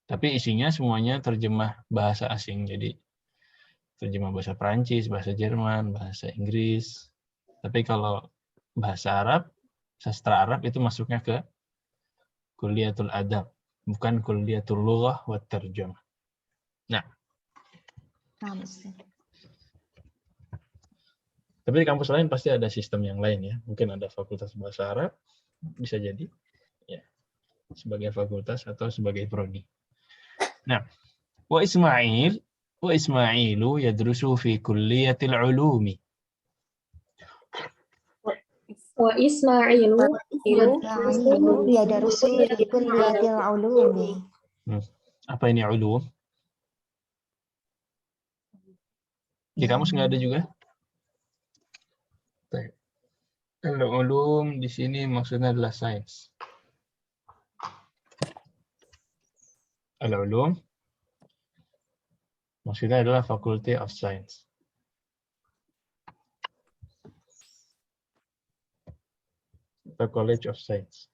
Speaker 1: Tapi isinya semuanya terjemah bahasa asing. Jadi terjemah bahasa Perancis, bahasa Jerman, bahasa Inggris. Tapi kalau bahasa Arab, sastra Arab itu masuknya ke Kulliyatul Adab, bukan Kulliyatul Lughah wa Tarjamah. Nah, tapi di kampus lain pasti ada sistem yang lain ya. Mungkin ada Fakultas Bahasa Arab, bisa jadi ya, sebagai fakultas atau sebagai prodi. Nah, wa Ismailu yadrusu fi kulliyatil ulumi.
Speaker 2: Wa Ismailu
Speaker 3: yadrusu fi kulliyatil ulumi.
Speaker 1: Apa ini ulum? Di kamus nggak ada juga? Kalau ulum di sini maksudnya adalah sains. Al-ulum maksudnya adalah Faculty of Science. The College of Science.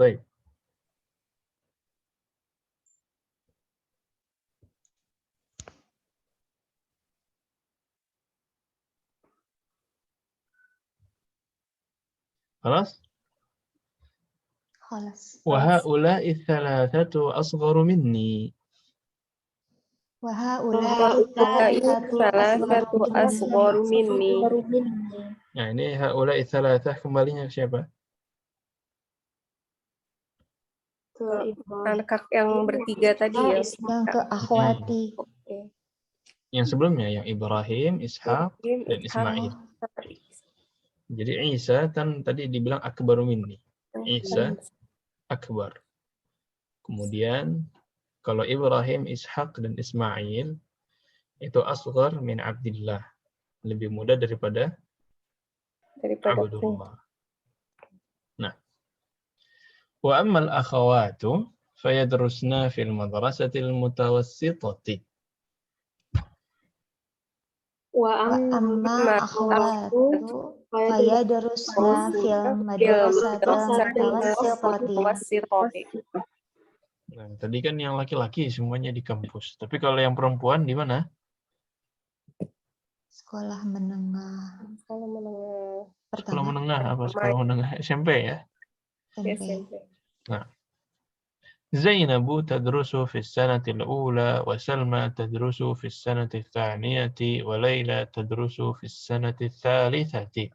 Speaker 1: Baik. خلاص؟
Speaker 3: خلاص.
Speaker 1: وهؤلاء الثلاثة أصغر مني.
Speaker 3: وهؤلاء الثلاثة
Speaker 4: أصغر مني.
Speaker 1: Nah, ini هؤلاء الثلاثة kembalinya ke siapa?
Speaker 4: Anak yang bertiga tadi ya.
Speaker 3: Yang ke akhwati.
Speaker 1: Yang sebelumnya, yang Ibrahim, Ishaq, dan Ismail. Jadi Isa kan tadi dibilang akbaru minni. Isa akbar. Kemudian kalau Ibrahim, Ishaq, dan Ismail itu asghar min Abdillah. Lebih muda daripada Abdullah. Nah. Wa ammal akhawatu fayadrusna fil madrasatil mutawassitati.
Speaker 2: wa amma akhwatu fayadrusna fil madrasatil mutawassitati.
Speaker 1: Nah, tadi kan yang laki-laki semuanya di kampus. Tapi kalau yang perempuan di mana?
Speaker 3: Sekolah menengah.
Speaker 1: Sekolah menengah apa? Sekolah menengah SMP ya?
Speaker 3: SMP.
Speaker 1: Nah. زينب تدرس في السنة الأولى وسلمى تدرس في السنة الثانية وليلى تدرس في السنة الثالثة.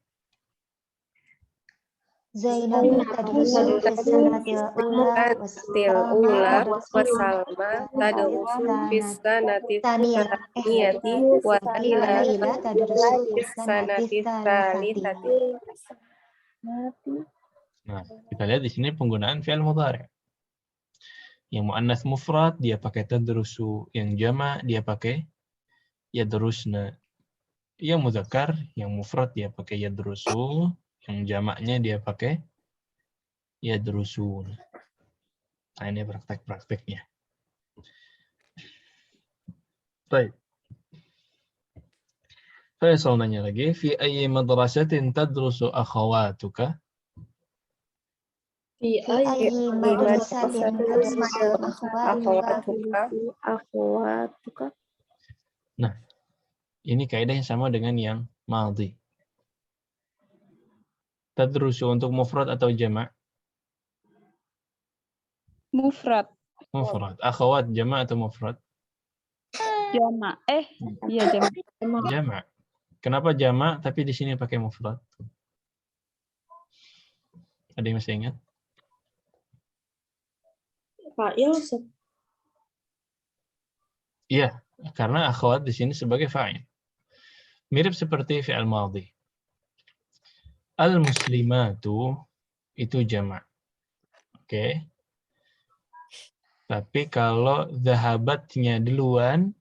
Speaker 3: زينب تدرس في السنة الأولى
Speaker 4: وسلمى تدرس في السنة الثانية وليلى
Speaker 3: تدرس في السنة الثالثة.
Speaker 1: Nah, kita lihat di sini penggunaan fi'il mudhari'. Yang muannats mufrad dia pakai tadrusu, yang jama' dia pakai yadrusna. Yang mudzakkar, yang mufrad dia pakai yadrusu, yang jamaknya dia pakai yadrusun. Nah, ini praktek-prakteknya. Baik. Faisal nanya lagi, fi ayyi madrasatin tadrusu akhawatuka?
Speaker 3: Fi ayyi madrasatin tadrusu akhwatuka?
Speaker 1: Nah, ini kaidah yang sama dengan yang madhi. Tadrusu untuk mufrad atau jama'?
Speaker 5: Mufrad.
Speaker 1: Mufrad. Akhawat jama' atau mufrad?
Speaker 5: Jama'. Iya jama'.
Speaker 1: Jama'. Kenapa jama' tapi di sini pakai mufrad? Ada yang masih ingat?
Speaker 2: Fa'il.
Speaker 1: Iya, karena akhwat di sini sebagai fa'il. Mirip seperti fi'il madhi. Al-muslimatu itu jamak. Oke. Tapi kalau zahabatnya duluan,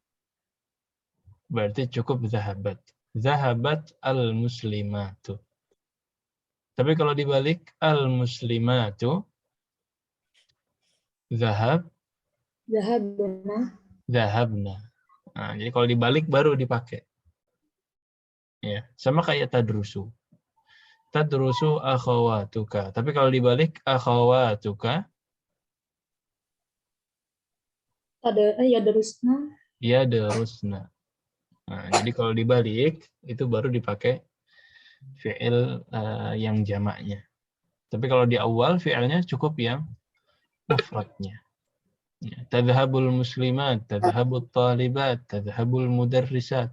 Speaker 1: berarti cukup zahabat. Zahabat al-muslimatu. Tapi kalau dibalik, al-muslimatu,
Speaker 2: Zahabna.
Speaker 1: zahabna. Nah, jadi kalau dibalik baru dipakai. Ya, sama kayak tadrusu. Tadrusu akhawatuka. Tapi kalau dibalik, akhawatuka,
Speaker 2: Ada Yadrusna.
Speaker 1: yadrusna. Nah, jadi kalau dibalik, itu baru dipakai fi'il yang jamaknya. Tapi kalau di awal, fi'ilnya cukup yang mufradnya. Ya, tadhhabul muslimat, tadhhabut talibat, tadhhabul mudarrisat.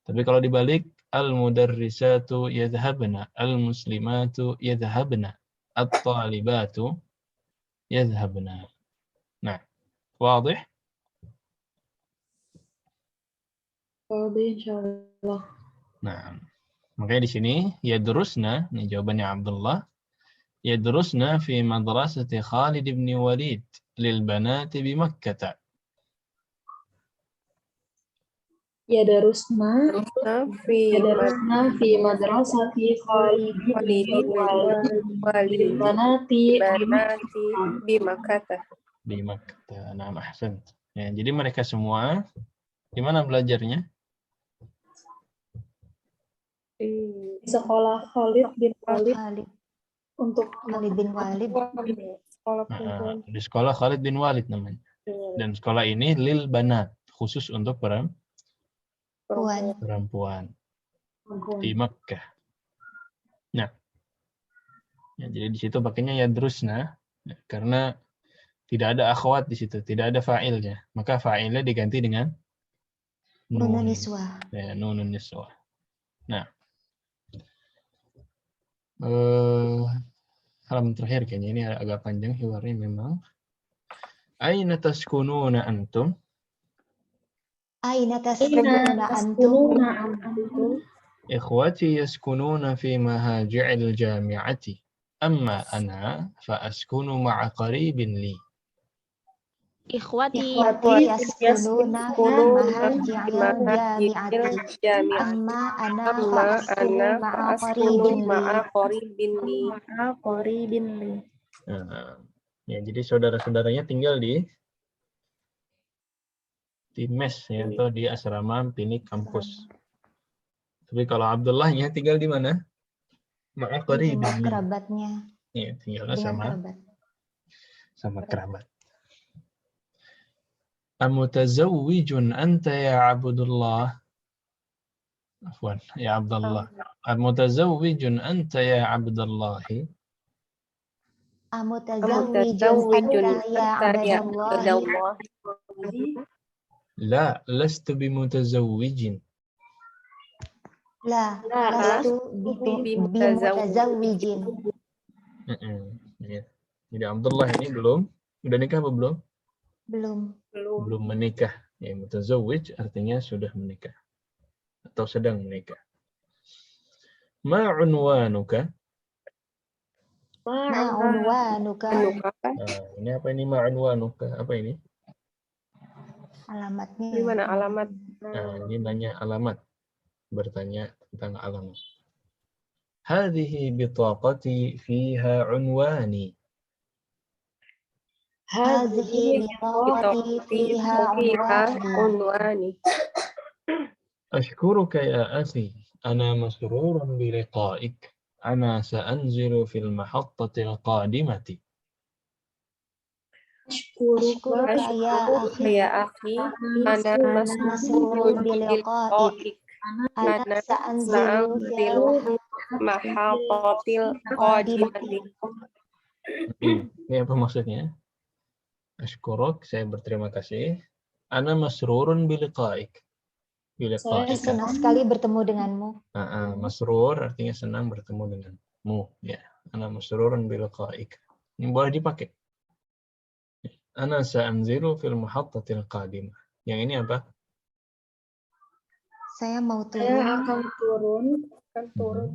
Speaker 1: Tapi kalau dibalik, al-mudarrisatu yadhhabna, al-muslimatu yadhhabna, at-talibatu yadhhabna. Nah, wadih?
Speaker 2: Wadah insyaallah.
Speaker 1: Nah, makanya di sini yadrusna, ini jawabannya Abdullah. Yadrusna fi madrasati Khalid bin Walid lil banati bi Makkah.
Speaker 2: Yadrusna
Speaker 4: fi
Speaker 2: madrasati Khalidin
Speaker 4: walid
Speaker 2: banati
Speaker 4: banati bi Makkah.
Speaker 1: Di Makkah. Nah, ahsan. Ya, jadi mereka semua di mana belajarnya?
Speaker 2: sekolah Khalid bin Walid
Speaker 3: Khalid,
Speaker 2: untuk
Speaker 3: Khalid bin Walid.
Speaker 4: Sekolah
Speaker 1: Nah,
Speaker 4: perempuan.
Speaker 1: di sekolah Khalid bin Walid namanya. Dan sekolah ini lil banat, khusus untuk
Speaker 3: Puan.
Speaker 1: perempuan di Makkah. Nah, ya, jadi di situ pakainya yadrusna ya, karena tidak ada akhwat di situ, tidak ada fa'ilnya. Maka fa'ilnya diganti dengan
Speaker 3: Nunun
Speaker 1: nun.
Speaker 3: niswah.
Speaker 1: Ya, nunun niswah. Nah, halaman terakhir kayaknya ini agak panjang hiwarnya memang. Aina taskununa antum?
Speaker 3: Aina taskununa antum?
Speaker 1: Ikhwati yaskununa fi mahaji'il jami'ati. Amma ana fa askunu ma'a qaribin li.
Speaker 5: Ikhwati.
Speaker 3: Yaskununa fi mahaji'il jami'ati. Amma ana fa askunu ma'a qaribin li.
Speaker 4: qaribin li.
Speaker 1: Nah, ya, jadi saudara-saudaranya tinggal di mes ya, atau di asrama pinik kampus. Tapi kalau Abdullahnya tinggal di mana? Ma'a qaribin li.
Speaker 3: Kerabatnya.
Speaker 1: Ya, tinggalnya
Speaker 3: Dengan
Speaker 1: sama
Speaker 3: kerabat.
Speaker 1: kerabat. Amutazawwijun anta ya Abdullah? Afwan, ya Abdullah. Amutazawwijun anta ya Abdullah?
Speaker 3: Amutazawwijun anta ya Abdullah?
Speaker 1: La, lastu bimutazawwijin.
Speaker 3: La, lastu bimutazawwijin.
Speaker 1: Ya. Jadi Abdullah ini belum, udah nikah apa belum? Belum menikah. Ya, mutazawwij artinya sudah menikah atau sedang menikah. Ma'unwanuka?
Speaker 3: Ma'unwanuka.
Speaker 1: Ini apa ini ma'unwanuka? Apa ini?
Speaker 3: Alamatnya.
Speaker 4: Di mana alamat?
Speaker 1: Ini nanya alamat. Bertanya tentang alamat. Hadhihi bitaqati fiha unwani.
Speaker 3: Hadhihi bitaqati fiha unwani.
Speaker 1: أشكرك يا أخي أنا مسرور بلقائك أنا سأنزل في المحطة القادمة
Speaker 3: Ashkuruka ya akhi.
Speaker 4: Ana
Speaker 3: masrurun biliqa'ik. Ana sa'anzilu fil
Speaker 4: mahattatil qadimati.
Speaker 1: Ini apa maksudnya? Ashkuruk, saya berterima kasih. Ana masrurun biliqa'ik.
Speaker 3: Saya senang sekali bertemu denganmu.
Speaker 1: Masrur artinya senang bertemu denganmu. Ya, ana masrurun biliqa'ik. Ini boleh dipakai. Ana sa'anzilu fil muhattatil qadimah. Yang ini apa?
Speaker 3: Saya mau
Speaker 2: Saya
Speaker 3: turun
Speaker 2: akan turun
Speaker 4: Kan turun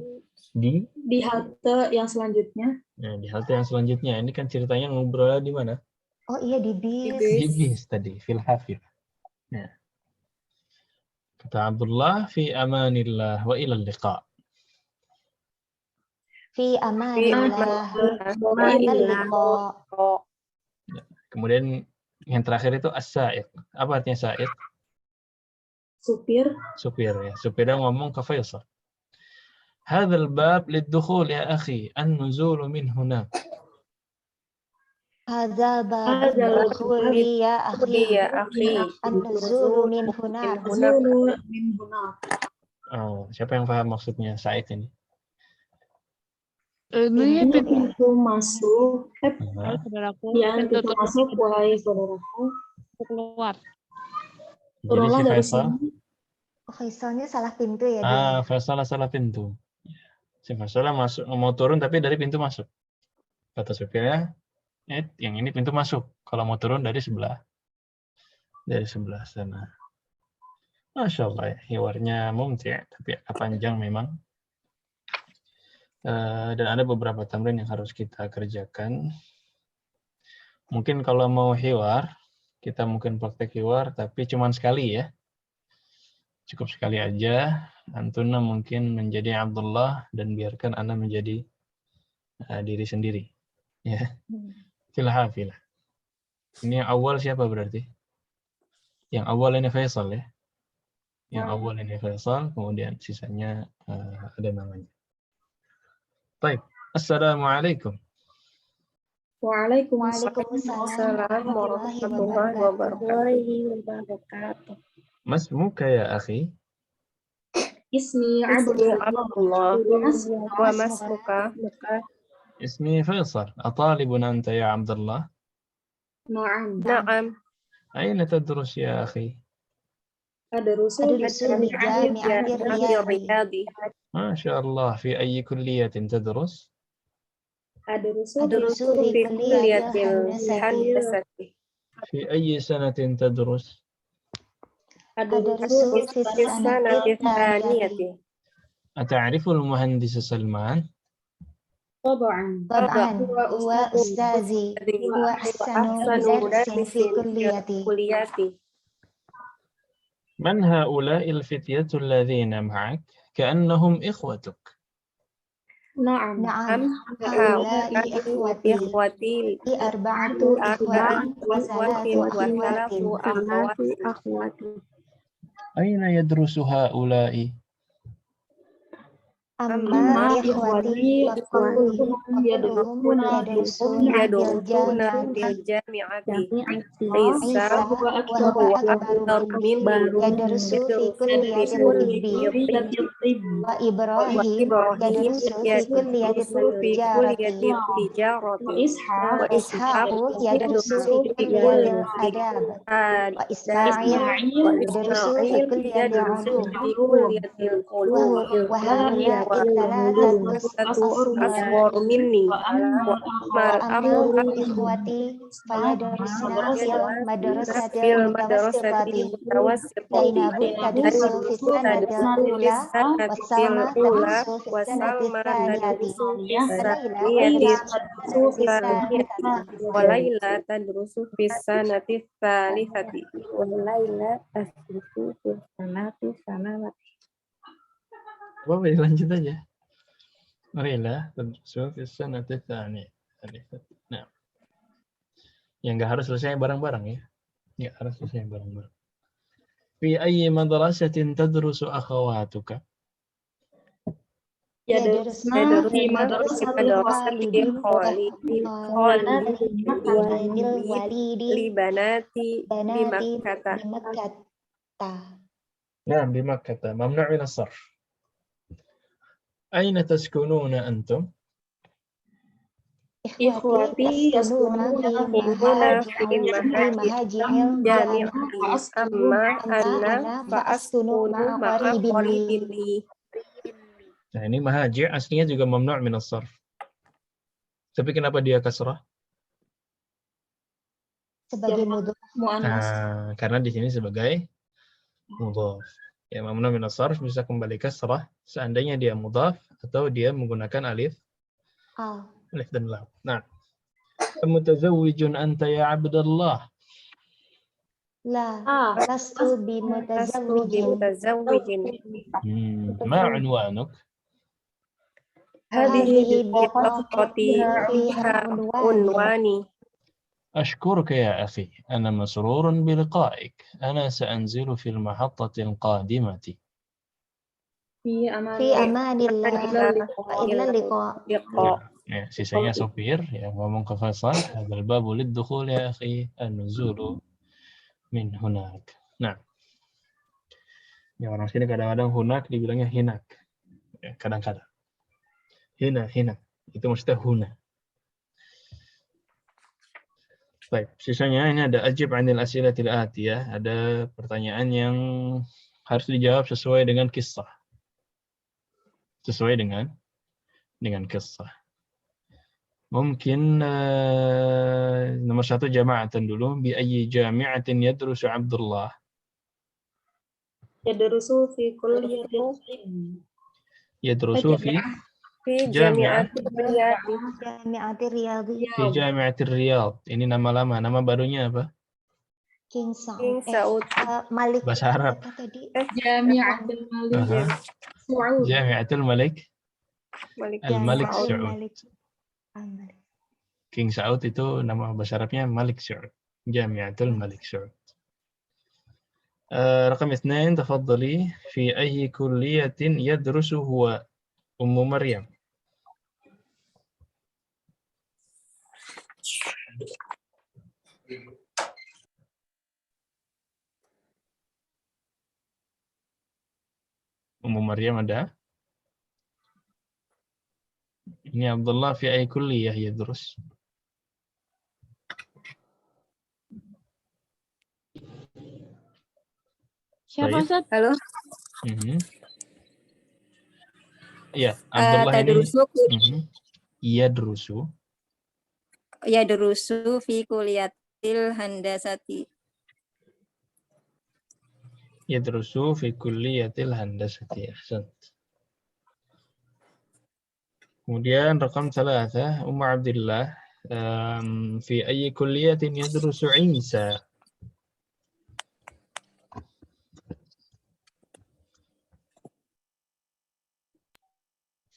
Speaker 2: di halte yang selanjutnya.
Speaker 1: Nah, di halte yang selanjutnya. Ini kan ceritanya ngobrol di mana?
Speaker 3: oh iya di
Speaker 4: di
Speaker 3: bis
Speaker 1: Di
Speaker 4: bis.
Speaker 1: bis tadi, fil hafir. Nah, kata Abdullah, fi amanillah wa ilal liqa.
Speaker 3: fi
Speaker 4: Fi
Speaker 3: amanillah
Speaker 4: amanillah.
Speaker 3: ilal liqa.
Speaker 4: Oh,
Speaker 1: Kemudian yang terakhir itu as-sa'iq. Apa artinya sa'iq?
Speaker 2: Supir.
Speaker 1: Supir ya. Supirnya ngomong ke Faisal. Hadzal bab lid-dukhul ya akhi, an-nuzul min huna.
Speaker 3: Hadza babul
Speaker 2: Hadzal
Speaker 3: dukhuli ya akhi
Speaker 4: ya akhi.
Speaker 3: an-nuzulu min hunak.
Speaker 2: Zulu min hunak.
Speaker 1: Oh, siapa yang paham maksudnya sa'iq ini?
Speaker 5: Ini
Speaker 2: Ini pintu masuk.
Speaker 1: Nah,
Speaker 5: saudaraku.
Speaker 2: Ya, pintu masuk. Wahai saudaraku.
Speaker 5: Keluar.
Speaker 1: jadi
Speaker 2: Turunlah
Speaker 1: si
Speaker 2: dari
Speaker 1: Faisal,
Speaker 2: sini.
Speaker 3: Faisalnya salah pintu ya dia.
Speaker 1: Faisal salah pintu. Si Faisal masuk mau turun tapi dari pintu masuk. Kata supirnya, yang ini pintu masuk. Kalau mau turun dari sebelah sana. Masya Allah ya, hiwarnya mumti', tapi agak panjang memang. Dan ada beberapa tamrin yang harus kita kerjakan. Mungkin kalau mau hiwar, kita mungkin praktek hiwar, tapi cuma sekali ya. Cukup sekali aja. Antuna mungkin menjadi Abdullah dan biarkan Anda menjadi diri sendiri. Ya, filah. Ini yang awal siapa berarti? Yang awal ini Faisal ya. Yang awal ini Faisal, kemudian sisanya ada namanya. Baik, Assalamualaikum.
Speaker 2: Waalaikumsalam.
Speaker 3: Waalaikumsalam warahmatullahi
Speaker 4: warahmatullahi
Speaker 3: wabarakatuh.
Speaker 4: wabarakatuh.
Speaker 1: Masmuka ya akhi?
Speaker 2: Ismi
Speaker 4: Ismi
Speaker 2: Abdullah.
Speaker 4: Abdullah. Wa masmuka.
Speaker 1: Ismi Faisal. Atalibun anta ya Abdullah?
Speaker 2: Naam.
Speaker 4: Naam.
Speaker 1: Aina tadrus ya akhi?
Speaker 3: Adrusu bi jami'atir riyadi.
Speaker 1: Masya Allah. Fi ayyi kulliyatin tadrus?
Speaker 3: Adrusu fi kulliyatil handasati.
Speaker 1: Fi ayyi sanatin tadrus?
Speaker 3: Adrusu fi sanati tsaniyati.
Speaker 1: أتعرف المهندس سلمان؟
Speaker 2: Tab'an.
Speaker 3: Tab'an huwa ustazi huwa ahsanu mudarrisin fi kulliyati.
Speaker 1: من هؤلاء الفتية الذين معك؟ كأنهم إخوتك.
Speaker 2: Naam.
Speaker 3: Na'am haula'i ikhwati arba'atu ikhwatin wa salatu akhwatin.
Speaker 1: أين يدرس هؤلاء؟
Speaker 3: Amma ikhwati kulluhum yadrusuna fil
Speaker 4: jami'ati.
Speaker 3: Isa wa huwa akbaru minhu yadrusu fi kulliyatil tibbi wa Ibrahim yadrusu fi kulliyatil tijarati wa Ishaqu yadrusu fi kulliyatil adab wa Isma'il yadrusu fi kulliyatil ulum wa haula
Speaker 4: asghar minni
Speaker 3: wa amma ikhwati fayadrusuna fil madrasatil mutawassitati Zainabu tadrusu fi sanatil ula wa Salma tadrusu fi sanatil tsaniyati
Speaker 4: wa Laila tadrusu fi sanati tsalitsati
Speaker 1: Apa lanjut aja. Marilah tadrusu fi sanati tsaniyah. Nah, yang nggak harus selesai bareng-bareng ya. Nggak harus selesai bareng-bareng. Fi ayyi madrasatin tadrusu akhawatuka?
Speaker 2: Yadrusna fi madrasatil
Speaker 4: Khalidin
Speaker 3: walidi
Speaker 4: libanati bimakkata.
Speaker 1: نعم بمكة ممنوع من الصرف. أين تسكنون أنتم؟
Speaker 2: Ikhwati
Speaker 3: yaskununa fi mahajihil
Speaker 4: jami'ati amma anna fa'askunu ma'a qaribin li.
Speaker 1: Nah, ini mahaji aslinya juga mamnu' min as-sarf. Tapi kenapa dia kasrah?
Speaker 3: sebagai mudhaf
Speaker 2: muannas.
Speaker 1: Karena di sini sebagai mudhaf. Ya, mamnu min as-sarf bisa kembali kasrah seandainya dia mudhaf atau dia menggunakan alif dan lam. Nah, mutazawwijun anta ya Abdullah.
Speaker 3: La, lastu
Speaker 4: Lastu
Speaker 3: bimutazawwijin.
Speaker 4: bimutazawwijin.
Speaker 1: ما عنوانك؟
Speaker 3: Hadhihi
Speaker 4: biqatrati
Speaker 3: fiha
Speaker 4: unwani.
Speaker 1: أشكرك يا أخي، أنا مسرور بلقائك، أنا سأنزل في المحطة القادمة.
Speaker 2: Fi
Speaker 3: fi amanillah wa illa liqa.
Speaker 1: Ya, sisanya sopir yang ngomong ke Faisal, hadzal babu liddukhul ya akhi, an-nuzulu min hunak. Nah, ya orang sini kadang-kadang hunak dibilangnya hinak. Ya, kadang-kadang. Hina. Itu maksudnya huna. Baik, sisanya ini ada ajib 'anil as'ilatil atiyah, ada pertanyaan yang harus dijawab sesuai dengan kisah. Sesuai dengan kisah. Mungkin nomor 1 jama'atan dulu. Bi ayyi jami'atin yadrusu Abdullah?
Speaker 2: yadrusu fi kulliyatin.
Speaker 1: Yadrusu fi
Speaker 4: Jami'atul Riyadi.
Speaker 3: Jami'atir Riyadhi.
Speaker 1: Fi Jami'atir Riyadh. Ini nama lama. Nama barunya apa?
Speaker 3: King
Speaker 4: King
Speaker 3: Saud.
Speaker 4: Saud.
Speaker 3: Malik.
Speaker 1: Bahasa Arab.
Speaker 3: Apa tadi?
Speaker 2: Jami'atul Malik.
Speaker 1: Aha.
Speaker 2: Saud.
Speaker 1: Jami'atul Malik. Al-Malik
Speaker 3: Jami'atul
Speaker 1: Saud.
Speaker 3: Malik. Al-Malik.
Speaker 1: King Saud itu nama bahasa Arabnya Malik Saud. Jami'atul Malik Saud. رقم 2 تفضلي في أي كلية يدرس هو؟ أم مريم. Ummu Maryam ada? Ini Abdullah fi ay kulliyah yadrus?
Speaker 5: Siapa Ustaz?
Speaker 4: Halo.
Speaker 1: Iya, Abdullah ini.
Speaker 4: Tadrusu
Speaker 1: Yadrusu.
Speaker 4: Yadrusu fi kulliyatil handasati.
Speaker 1: Yadrusu fi kulliyatil handasati. Ahsant. Kemudian rakam 3, Ummu Abdillah, fi ayyi kulliyatin yadrusu Isa?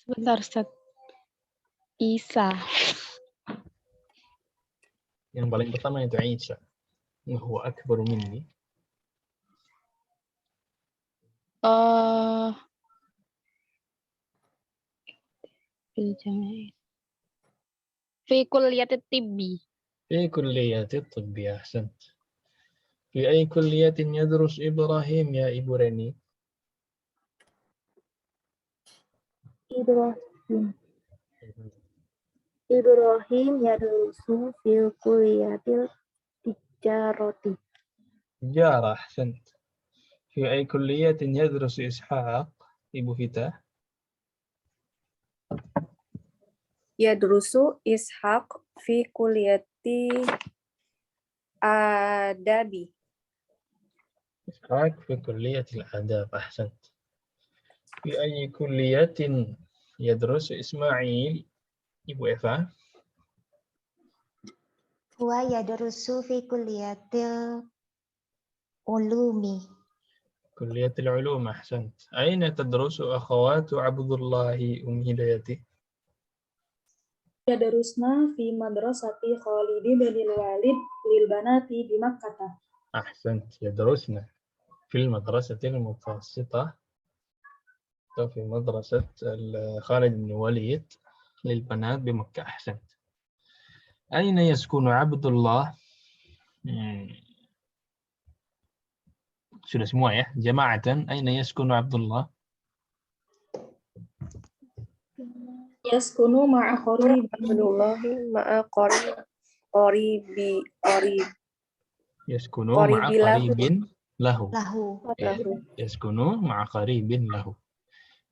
Speaker 5: Sebentar Ustaz. Isa.
Speaker 1: Yang paling pertama itu Isa. Huwa akbaru minni.
Speaker 5: Fi kulliyatit tibbi.
Speaker 1: Fi kulliyatit tibbi. Ahsant. Fi ayyi kulliyatin yadrus Ibrahim ya Ibu Reni?
Speaker 2: Ibrahim yadrusu fi kulliyatil tijarati.
Speaker 1: Tijarah. Ahsant. Fi ayyi kulliyatin yadrus Ishaq? Ibu Fita?
Speaker 4: Yadrusu Ishaq fi kulliyati adabi.
Speaker 1: Ishaq fi kulliyatil adab. Ahsant. Fi ayyi kulliyatin yadrus Ismail? Ibu Eva?
Speaker 3: Huwa yadrusu fi kulliyatil ulumi.
Speaker 1: Kulliyatil ulum. Ahsant. Aina tadrusu akhawatu Abdullahi Hidayati?
Speaker 2: Yadrusna fi madrasati Khalid bin Walid lil banati bi Makkah.
Speaker 1: أحسنت. يدرسنا في المدرسة المتوسطة أو في مدرسة خالد بن وليد للبنات بمكة. أحسنت. أين يسكن عبد الله؟ sudah semua ya. Jama'atan, aina yaskunu Abdullah?
Speaker 2: Yaskunu ma'a qarib.
Speaker 4: Abdullahi ma'a qaribi.
Speaker 1: Yaskunu ma'a qaribin lahu.
Speaker 3: Ya.
Speaker 1: Yaskunu ma'a qaribin lahu.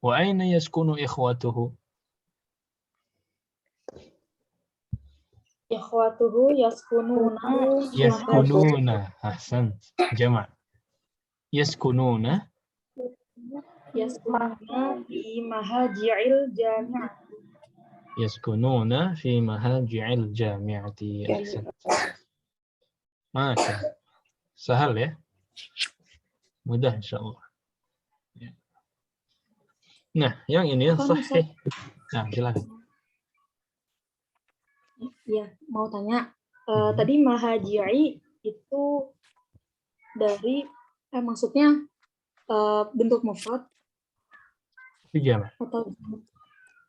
Speaker 1: Wa aina yaskunu ikhwatuhu?
Speaker 2: Ikhwatuhu yaskununa.
Speaker 1: Ahsant. Jama'. Yaskununa
Speaker 2: Yaskununa fi mahaji'il jami'ah.
Speaker 1: Yaskununa fi mahaji'il jami'ati. Ahsan. Masya. Sahal ya. Mudah insyaallah. Ya. Nah, yang ini
Speaker 2: Apa,
Speaker 1: sahih. Nah, silakan.
Speaker 2: Ya, mau tanya.
Speaker 1: Mhm.
Speaker 2: Tadi mahaji'i itu dari maksudnya bentuk mufrad
Speaker 1: Itu jamak.
Speaker 2: atau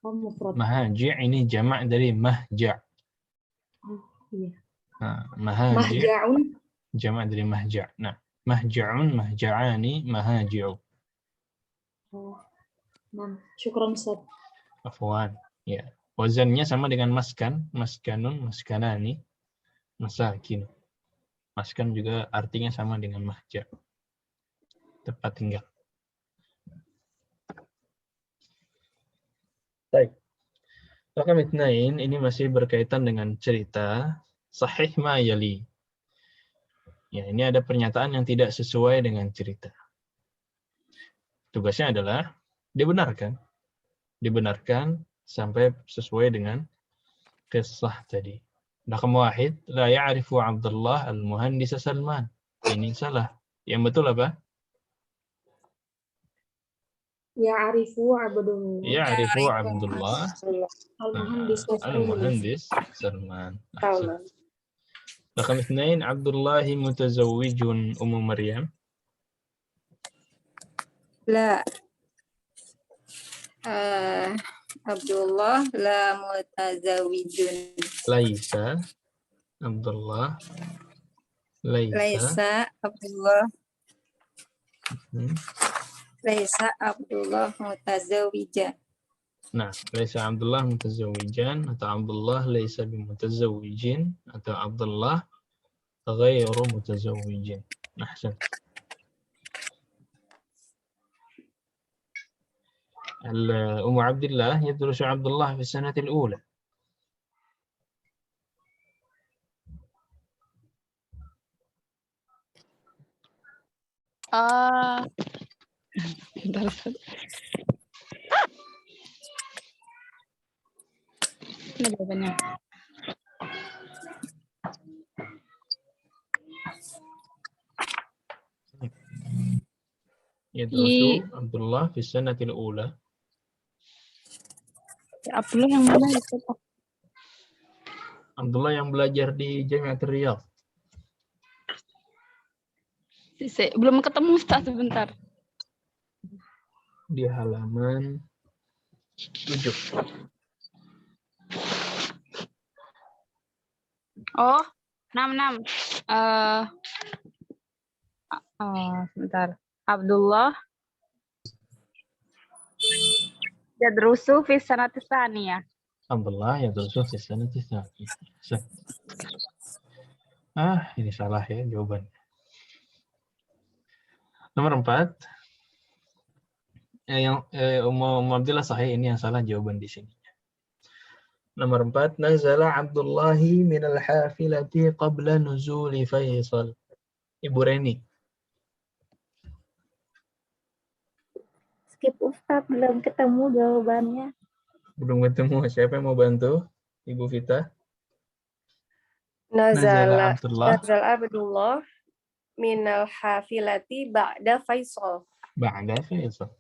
Speaker 2: mufrad?
Speaker 1: Mahaji' ini jamak dari mahja'.
Speaker 2: Oh, iya.
Speaker 1: Nah, mahaji'
Speaker 2: Mahja'un.
Speaker 1: jamak dari mahja'. Nah, mahja'un, mahja'ani, mahaji'u.
Speaker 2: Oh, nah, syukran Ustaz.
Speaker 1: Afwan. Ya. Wazannya sama dengan maskan, maskanun, maskanani, masakin. Maskan juga artinya sama dengan mahja'. Tempat tinggal. Baik. Rakam itsnain ini masih berkaitan dengan cerita sahih ma yali. Ya, ini ada pernyataan yang tidak sesuai dengan cerita. Tugasnya adalah dibenarkan. Dibenarkan sampai sesuai dengan kisah tadi. Rakam wahid, la ya'rifu Abdullah al-muhandis Salman. Ini salah. Yang betul apa?
Speaker 2: Ya'rifu Abdullah
Speaker 1: Ya'rifu Abdullah
Speaker 2: al-muhandis
Speaker 1: Salman.
Speaker 4: Salman.
Speaker 1: Rakam itsnain, Abdullah mutazawwijun Ummu Maryam.
Speaker 6: La. Abdullah la mutazawijun.
Speaker 1: Laisa Abdullah
Speaker 6: Laisa Abdullah.
Speaker 1: Hmm.
Speaker 6: Laisa Abdullah mutazawija.
Speaker 1: Nah, laisa Abdullah mutazawwijan atau Abdullah laisa bimutazawwijin atau Abdullah ghairu mutazawwijin. Ahsan. أم عبد الله يدرس عبد الله في السنة الأولى.
Speaker 5: Bentar, Ustaz. Ini jawabannya.
Speaker 1: يدرس عبد الله في السنة الأولى.
Speaker 5: Abdullah yang mana itu?
Speaker 1: Abdullah yang belajar di Jami'atul Riyadh.
Speaker 5: Belum ketemu Ustaz, sebentar.
Speaker 1: Di halaman 7.
Speaker 5: Oh, 66. Sebentar. Abdullah yadrusu fi sanati tsaniyah.
Speaker 1: Abdullah yadrusu fi sanati tsaniyah. Ini salah ya jawaban. Nomor 4. Yang Abdullah sahih, ini yang salah jawaban di sini. Nomor 4, nazala Abdullahi minal hafilati qabla nuzuli Faisal. Ibu Reni.
Speaker 7: Skip Ustaz, belum ketemu jawabannya.
Speaker 1: Belum ketemu. Siapa yang mau bantu? Ibu Vita.
Speaker 4: Nazala
Speaker 1: Abdullah
Speaker 4: Abdullah minal hafilati ba'da Faisal.
Speaker 1: ba'da Faisal.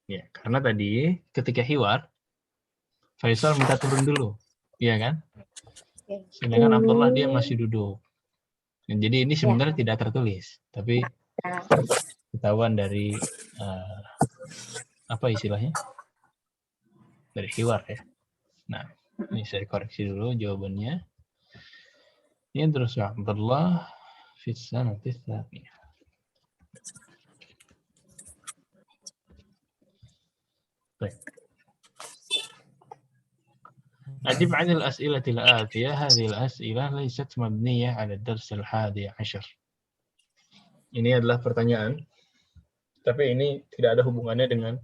Speaker 1: Ya, karena tadi ketika hiwar Faisal minta turun dulu. Iya kan? Sedangkan Abdullah dia masih duduk. Jadi ini sebenarnya tidak tertulis, tapi ketahuan dari apa istilahnya? Dari hiwar ya. Nah, ini saya koreksi dulu jawabannya. Ini terus Abdullah fi sanati tsaniyah. Baik. أجب عن الأسئلة الآتية. هذه الأسئلة ليست مبنية على الدرس 11. Ini adalah pertanyaan, tapi ini tidak ada hubungannya dengan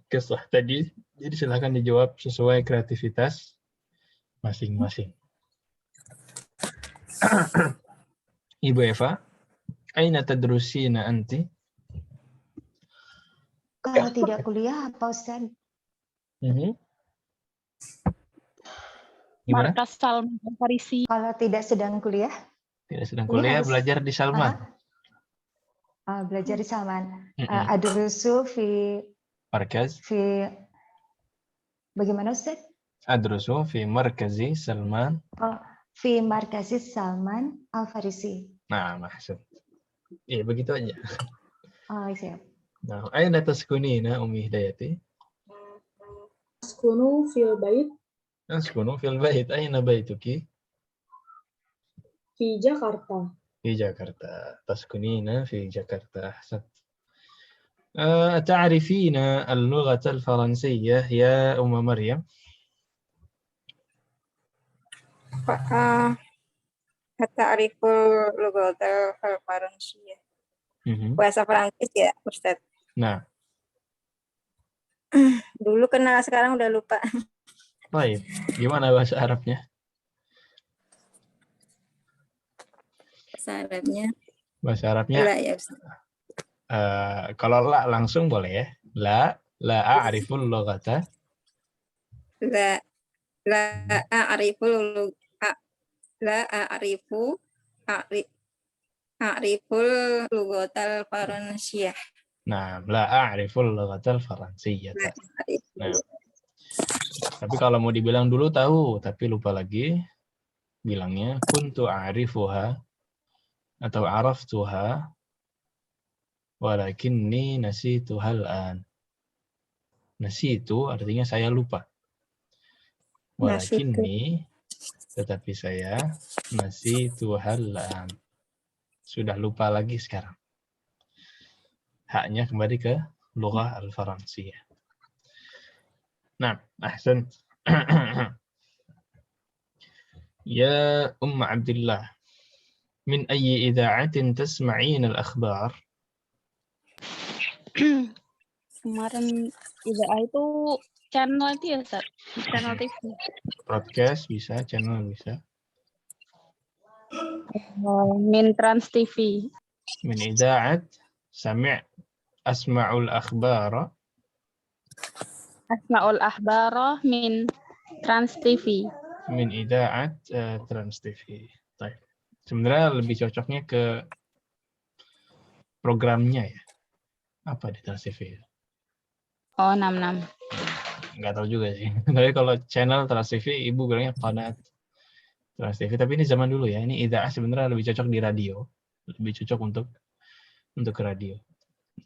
Speaker 1: kisah tadi. Jadi silakan dijawab sesuai kreativitas masing-masing. Ibu Eva, aina tadrusina anti?
Speaker 3: Kalau tidak kuliah apa Ustaz?
Speaker 1: Gimana?
Speaker 5: Markas Salman Al-Farisi.
Speaker 3: Kalau tidak sedang kuliah,
Speaker 1: Tidak sedang
Speaker 3: Ini
Speaker 1: kuliah,
Speaker 3: harus-
Speaker 1: belajar di Salman.
Speaker 3: belajar di Salman.
Speaker 1: Mm-mm.
Speaker 3: Adrusu
Speaker 1: Markaz.
Speaker 3: Bagaimana Ustaz?
Speaker 1: Adrusu fi markazi Salman.
Speaker 3: Fi markazis Salman Al-Farisi.
Speaker 1: Nah, maksud. Iya, begitu aja.
Speaker 3: Siap.
Speaker 1: Nah, aina taskunina Ummi Hidayati?
Speaker 2: Askunu fil bait
Speaker 1: Askunu fil bait. Aina baituki?
Speaker 2: fi Jakarta.
Speaker 1: Fi Jakarta. Taskunina fi Jakarta. Ahsan. تعرفين اللغة الفرنسية يا أم مريم؟
Speaker 6: Ta'riful lughatal Faransiyah. Bahasa Prancis ya, Ustaz.
Speaker 1: Nah,
Speaker 6: Dulu kenal, sekarang udah lupa.
Speaker 1: baik. Gimana bahasa Arabnya?
Speaker 6: Bahasa Arabnya.
Speaker 1: Bahasa Arabnya,
Speaker 6: La ya, Ustaz.
Speaker 1: kalau la langsung boleh ya. La a'riful lughata.
Speaker 6: La a'riful lughatal Faransiyah.
Speaker 1: Nah, la a'riful lughatal Faransiyah. Nah, tapi kalau mau dibilang dulu tahu, tapi lupa lagi, bilangnya kuntu a'rifuha atau araftuha walakinni nasituhal an. Nasitu artinya saya lupa. Walakinni tetapi saya nasituhal an. Sudah lupa lagi sekarang. Haknya kembali ke lughah al-Faransiyah. Nah, ahsan. Ya Abdullah, min ayyi idha'atin tasma'in al-akhbar?
Speaker 5: Kemarin IDA itu channel itu ya, Ustaz? Channel TV.
Speaker 1: Broadcast bisa, channel bisa.
Speaker 5: Min Trans TV.
Speaker 1: Min idha'at asma'ul akhbara.
Speaker 5: Asmaul Ahbara min Trans TV.
Speaker 1: Min idha'at Trans TV. Baik. Sebenarnya lebih cocoknya ke programnya ya. Apa di Trans TV?
Speaker 5: Oh, 66.
Speaker 1: Nggak tahu juga sih. Tapi kalau channel Trans TV, ibu bilangnya qanat Trans TV. Tapi ini zaman dulu ya. Ini idha'ah sebenarnya lebih cocok di radio. Lebih cocok untuk radio.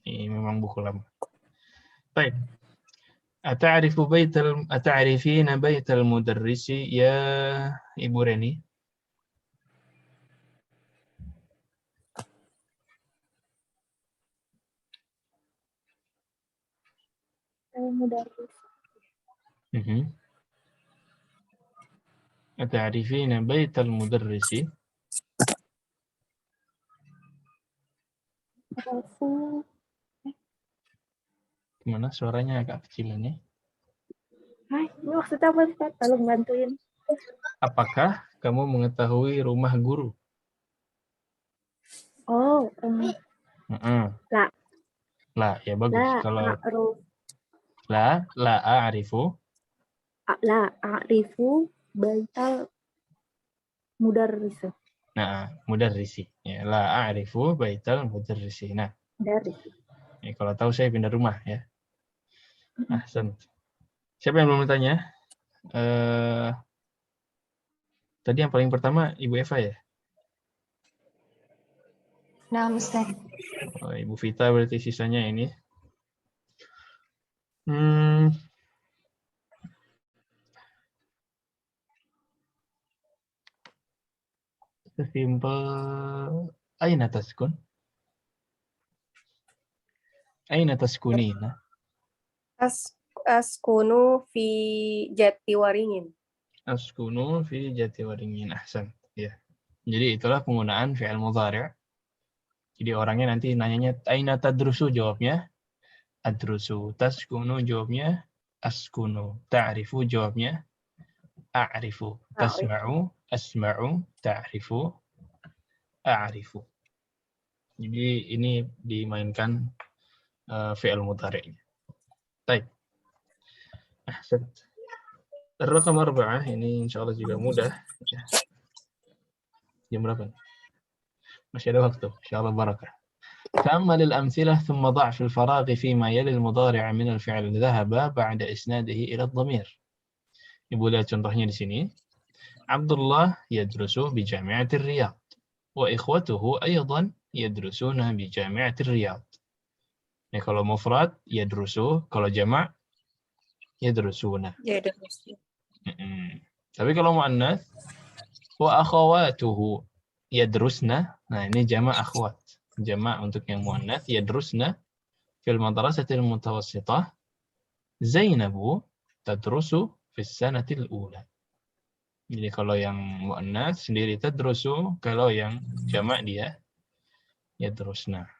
Speaker 1: Ini memang buku lama. Baik. Ata'rifina baital mudarrisi ya Ibu Reni?
Speaker 7: Mudarris.
Speaker 1: Ata'rifina baital mudarrisi?
Speaker 7: Rasul.
Speaker 1: Gimana suaranya agak kecil ini?
Speaker 7: Hai, ini maksudnya apa Ustaz? Tolong bantuin.
Speaker 1: Apakah kamu mengetahui rumah guru?
Speaker 7: Oh, La.
Speaker 1: La, ya bagus.
Speaker 7: La
Speaker 1: Kalau
Speaker 7: a'ruf.
Speaker 1: la a'rifu.
Speaker 7: La a'rifu baital mudarris.
Speaker 1: Nah, mudarrisi. Ya, la a'rifu baital mudarrisi. Nah,
Speaker 7: Dari.
Speaker 1: ya, kalau tahu saya pindah rumah ya. Ahsan. Siapa yang belum bertanya? Tadi yang paling pertama Ibu Eva ya?
Speaker 3: Nah, Ustaz.
Speaker 1: Oh, Ibu Vita berarti sisanya ini. Sesimpel aina taskun? Aina taskunina?
Speaker 4: Askunu fi Jatiwaringin.
Speaker 1: Askunu fi Jatiwaringin. Ahsan. Ya. Jadi itulah penggunaan fi'il mudhari'. Jadi orangnya nanti nanyanya aina tadrusu, jawabnya adrusu. Taskunu jawabnya askunu. Ta'rifu jawabnya a'rifu. Tasma'u asma'u. Ta'rifu a'rifu. Jadi ini dimainkan fi'il mudhari'. Baik. Raqam 4 ini insya Allah juga mudah. Jam berapa? Masih ada waktu. Insya Allah barakah. تأمل الأمثلة ثم ضع في الفراغ فيما يلي المضارع من الفعل ذهب بعد إسناده إلى الضمير. Ibu lihat contohnya di sini. Abdullah yadrusu bi Jami'atir Riyadh wa ikhwatuhu aydan yadrusuna bi Jami'atir Riyadh. Ini kalau mufrad yadrusu, kalau jama' yadrusuna. Tapi kalau muannats wa akhawatuhu yadrusna. Nah, ini jama' akhwat. Jama' untuk yang muannats yadrusna fil madrasatil mutawassithah. Zainabu tadrusu fis sanatil ula. Jadi kalau yang muannats sendiri tadrusu, kalau yang jama' dia yadrusna.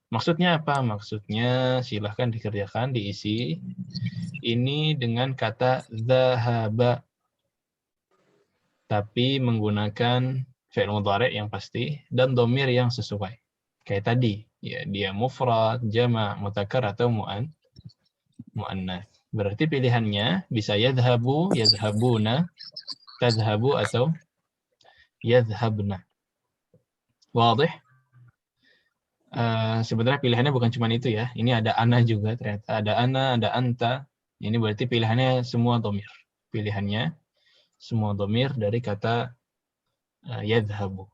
Speaker 1: Maksudnya apa? Maksudnya silahkan dikerjakan, diisi. Ini dengan kata dhahaba. Tapi menggunakan fi'il mudhari' yang pasti dan dhamir yang sesuai. Kayak tadi, ya dia mufrad, jama', mudzakkar atau muannats. Berarti pilihannya bisa yadhabu, yadhabuna, tadhabu atau yadhabna. Wadih? Sebenarnya pilihannya bukan cuma itu ya. Ini ada ana juga ternyata. Ada ana, ada anta. Ini berarti pilihannya semua dhamir. Pilihannya semua dhamir dari kata yadhabu.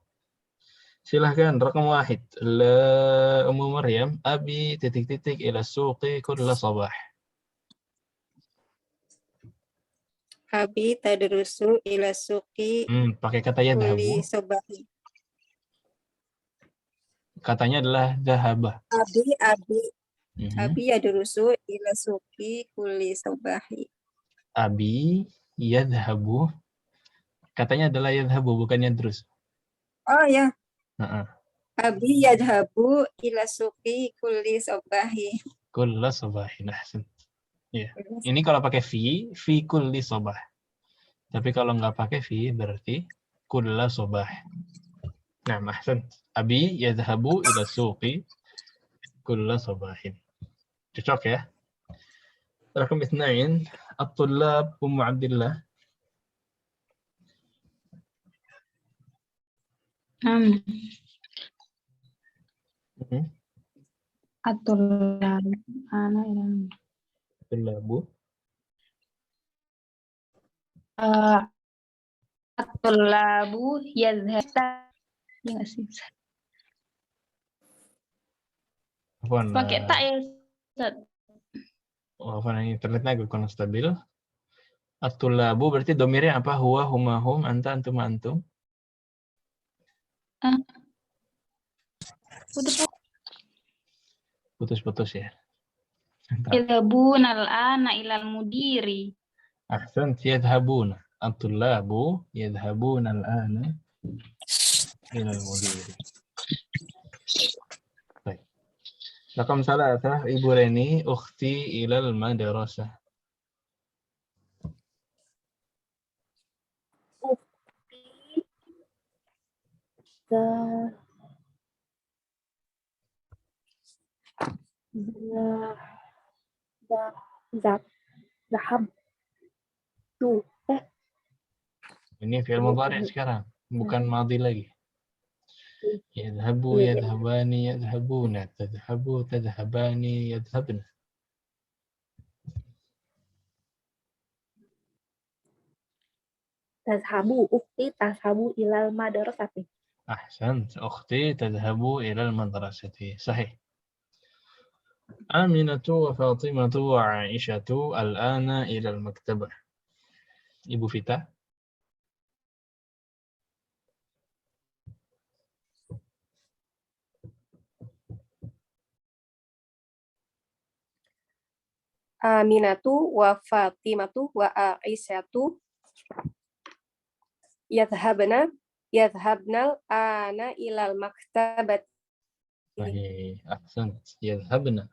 Speaker 1: Silahkan raqam 1. La Ummu Maryam abi ... ila suqi kulla sabah.
Speaker 6: Abi tadrusu ila suqi
Speaker 1: pakai kata yadhabu.
Speaker 6: kulli sabahi.
Speaker 1: Katanya adalah dhahaba.
Speaker 6: Abi yadrusu ila suqi kulli sabahi.
Speaker 1: Abi yadhabu. Katanya adalah yadhabu, bukan yadrus.
Speaker 6: Oh ya.
Speaker 1: Heeh.
Speaker 6: Abi yadhabu ila suqi kulli sabahi.
Speaker 1: Kulla sabahin. Ya. Ini kalau pakai fi kulli sabah. Tapi kalau nggak pakai fi berarti kulla sabah. Nah, ahsan. Abi yadhabu ila suqi kulla sabahin. Cocok ya? Raqam 2. At-tullab Ummu Abdillah.
Speaker 5: At-tullab ana ilan.
Speaker 1: At-tullabu.
Speaker 5: At-tullabu yadhhabuna. Ya nggak sih? Pakai tak ya, Ustaz?
Speaker 1: Internetnya agak kurang stabil. At-tullabu berarti domirnya apa? Huwa, huma, hum, anta, antum, antum. Putus-putus ya.
Speaker 5: Yadhabuna al-ana ilal mudiri.
Speaker 1: Ahsan, yadhabuna. At-tullabu yadhabuna al-ana ilal mudiri. Baik. Raqam 3, Ibu Reni, ukhti ilal madrasah.
Speaker 7: Zahab.
Speaker 1: Ini fi'il mudhari' sekarang, bukan madhi lagi. Yadhabu, yadhabani, yadhabuna, tadhabu, tadhabani, yadhabna.
Speaker 7: Tazhabu ukhti tazhabu ilal madrasati.
Speaker 1: أحسنت أختي تذهب إلى المدرسة صحيح. آمنة وفاطمة وعائشة الآن إلى المكتبة. Ibu Vita.
Speaker 4: Aminatu wa Fatimatu wa Aisyatu yadhabnal ana ilal maktabat.
Speaker 1: Baik, ahsan. Yadhabna.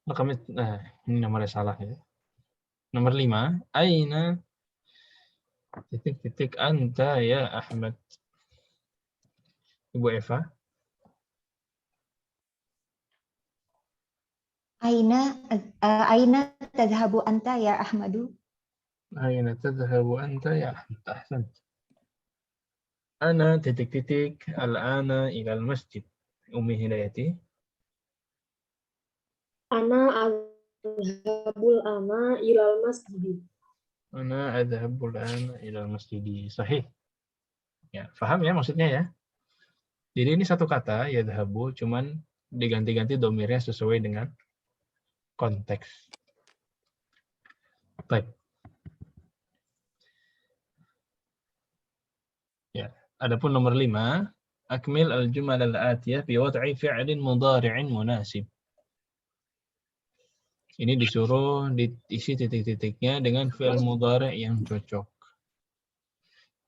Speaker 1: Ini nomornya salah ya. Nomor 5. Aina ... anta ya Ahmad. Ibu Eva.
Speaker 3: Aina tadhhabu anta ya Ahmadu?
Speaker 1: Aina tadhhabu anta ya Ahmad? Ahsan. Ana titik-titik al-ana ilal masjid. Ummi Hidayati.
Speaker 2: Ana adhabul ana ilal masjid.
Speaker 1: Ana adhabul ana ilal masjid. Sahih. Ya, paham ya maksudnya ya? Jadi ini satu kata, yadhabu, cuman diganti-ganti domirnya sesuai dengan konteks. Baik. Ya, adapun nomor 5, akmil al-jumal al-atiyah fi wad'i fi'lin mudhari'in munasib. Ini disuruh diisi titik-titiknya dengan fi'il mudhari' yang cocok.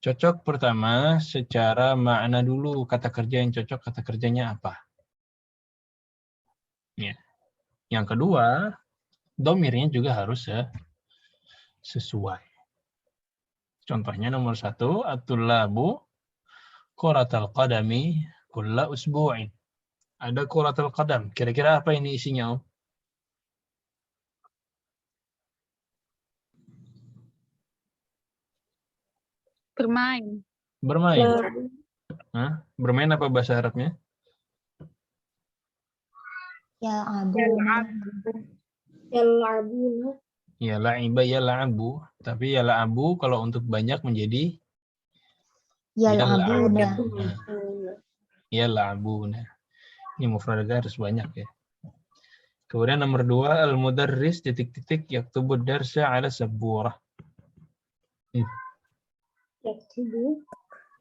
Speaker 1: Cocok pertama secara makna dulu, kata kerja yang cocok, kata kerjanya apa? Ya. Yang kedua, domirnya juga harus sesuai. Contohnya nomor 1, at-tullabu kuratal qadami kulla usbu'in. Ada kuratal qadam. Kira-kira apa ini isinya, Om?
Speaker 5: Bermain.
Speaker 1: Bermain. Hah? Bermain apa bahasa Arabnya?
Speaker 2: Yal'abuna.
Speaker 1: Ya la'iba ya la'abu. Tapi ya la'abu kalau untuk banyak menjadi
Speaker 3: Yal'abuna.
Speaker 1: Ya la'abuna. Ini mufradnya harus banyak ya. Kemudian nomor 2, al-mudarris titik-titik yaktubu darsa ala saburah.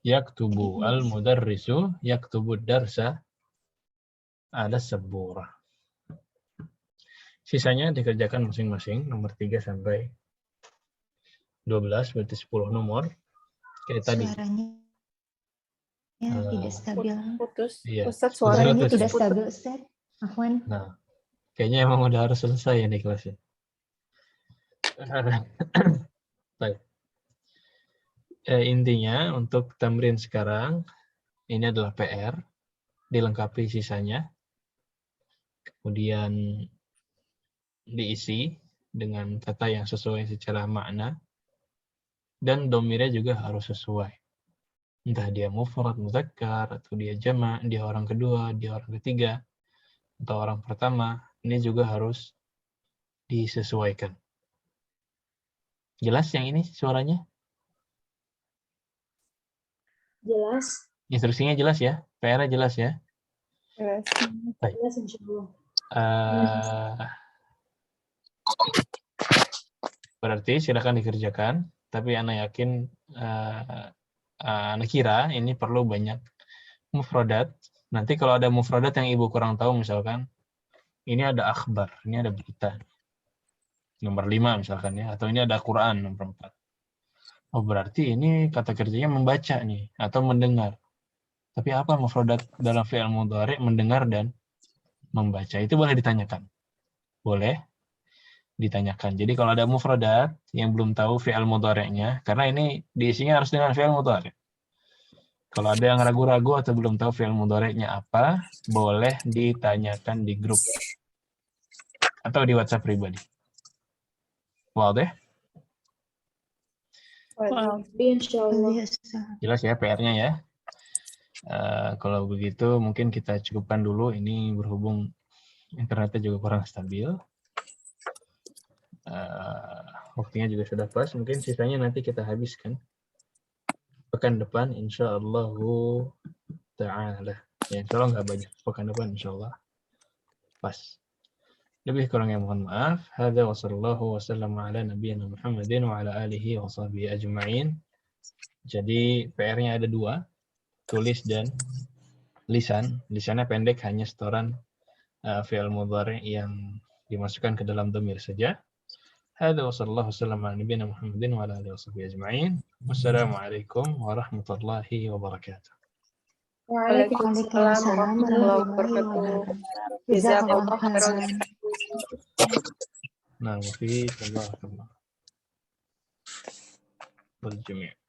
Speaker 1: Yaktubu al-mudarrisu yaktubu darsa ala saburah. Sisanya dikerjakan masing-masing, nomor 3 sampai 12, berarti 10 nomor. Kayak tadi.
Speaker 3: Suaranya tidak stabil.
Speaker 4: Putus.
Speaker 1: Iya.
Speaker 4: Ustaz,
Speaker 3: Suaranya
Speaker 1: Putus.
Speaker 3: tidak stabil, Ustaz. Afwan.
Speaker 1: Nah, kayaknya emang udah harus selesai ya nih kelasnya. Baik. Intinya untuk tamrin sekarang, ini adalah PR, dilengkapi sisanya, kemudian diisi dengan kata yang sesuai secara makna, dan domirnya juga harus sesuai. Entah dia mufrad, muzakkar, atau dia jama', dia orang kedua, dia orang ketiga, atau orang pertama, ini juga harus disesuaikan. Jelas yang ini suaranya?
Speaker 2: Jelas.
Speaker 1: Instruksinya jelas ya? PR-nya jelas ya?
Speaker 4: Jelas.
Speaker 1: Baik.
Speaker 2: Jelas insyaallah.
Speaker 1: Berarti silakan dikerjakan, tapi Ana yakin, Ana kira ini perlu banyak mufradat. Nanti kalau ada mufradat yang Ibu kurang tahu, misalkan, ini ada akhbar, ini ada berita. Nomor 5 misalkan ya, atau ini ada Quran nomor 4. Oh berarti ini kata kerjanya membaca nih, atau mendengar. Tapi apa mufradat dalam fi'il mudhari' mendengar dan membaca? Itu boleh ditanyakan. Boleh ditanyakan. Jadi kalau ada mufradat yang belum tahu fi'il mudhari'nya, karena ini diisinya harus dengan fi'il mudhari'. Kalau ada yang ragu-ragu atau belum tahu fi'il mudhari'nya apa, boleh ditanyakan di grup atau di WhatsApp pribadi. Wadah?
Speaker 2: Insyaallah.
Speaker 1: Jelas ya PR-nya ya. Kalau begitu mungkin kita cukupkan dulu. Ini berhubung internetnya juga kurang stabil. Waktunya juga sudah pas. Mungkin sisanya nanti kita habiskan pekan depan insyaallah ta'ala. Ya insyaallah nggak banyak. Pekan depan insyaallah pas. Lebih kurangnya mohon maaf. Hadza wa sallallahu wasallam ala nabiyyina Muhammadin wa ala alihi wa sahbihi ajma'in. Jadi PR-nya ada 2, tulis dan lisan. Lisannya pendek, hanya setoran fi'il mudhari' yang dimasukkan ke dalam dhamir saja. Hadza wa sallallahu wasallam ala nabiyyina Muhammadin wa ala alihi wa sahbihi ajma'in. Wassalamualaikum warahmatullahi wabarakatuh.
Speaker 4: Waalaikumsalam warahmatullahi wabarakatuh. Jazakallahu khairan.
Speaker 1: Nah, wafi Allah wal jami'.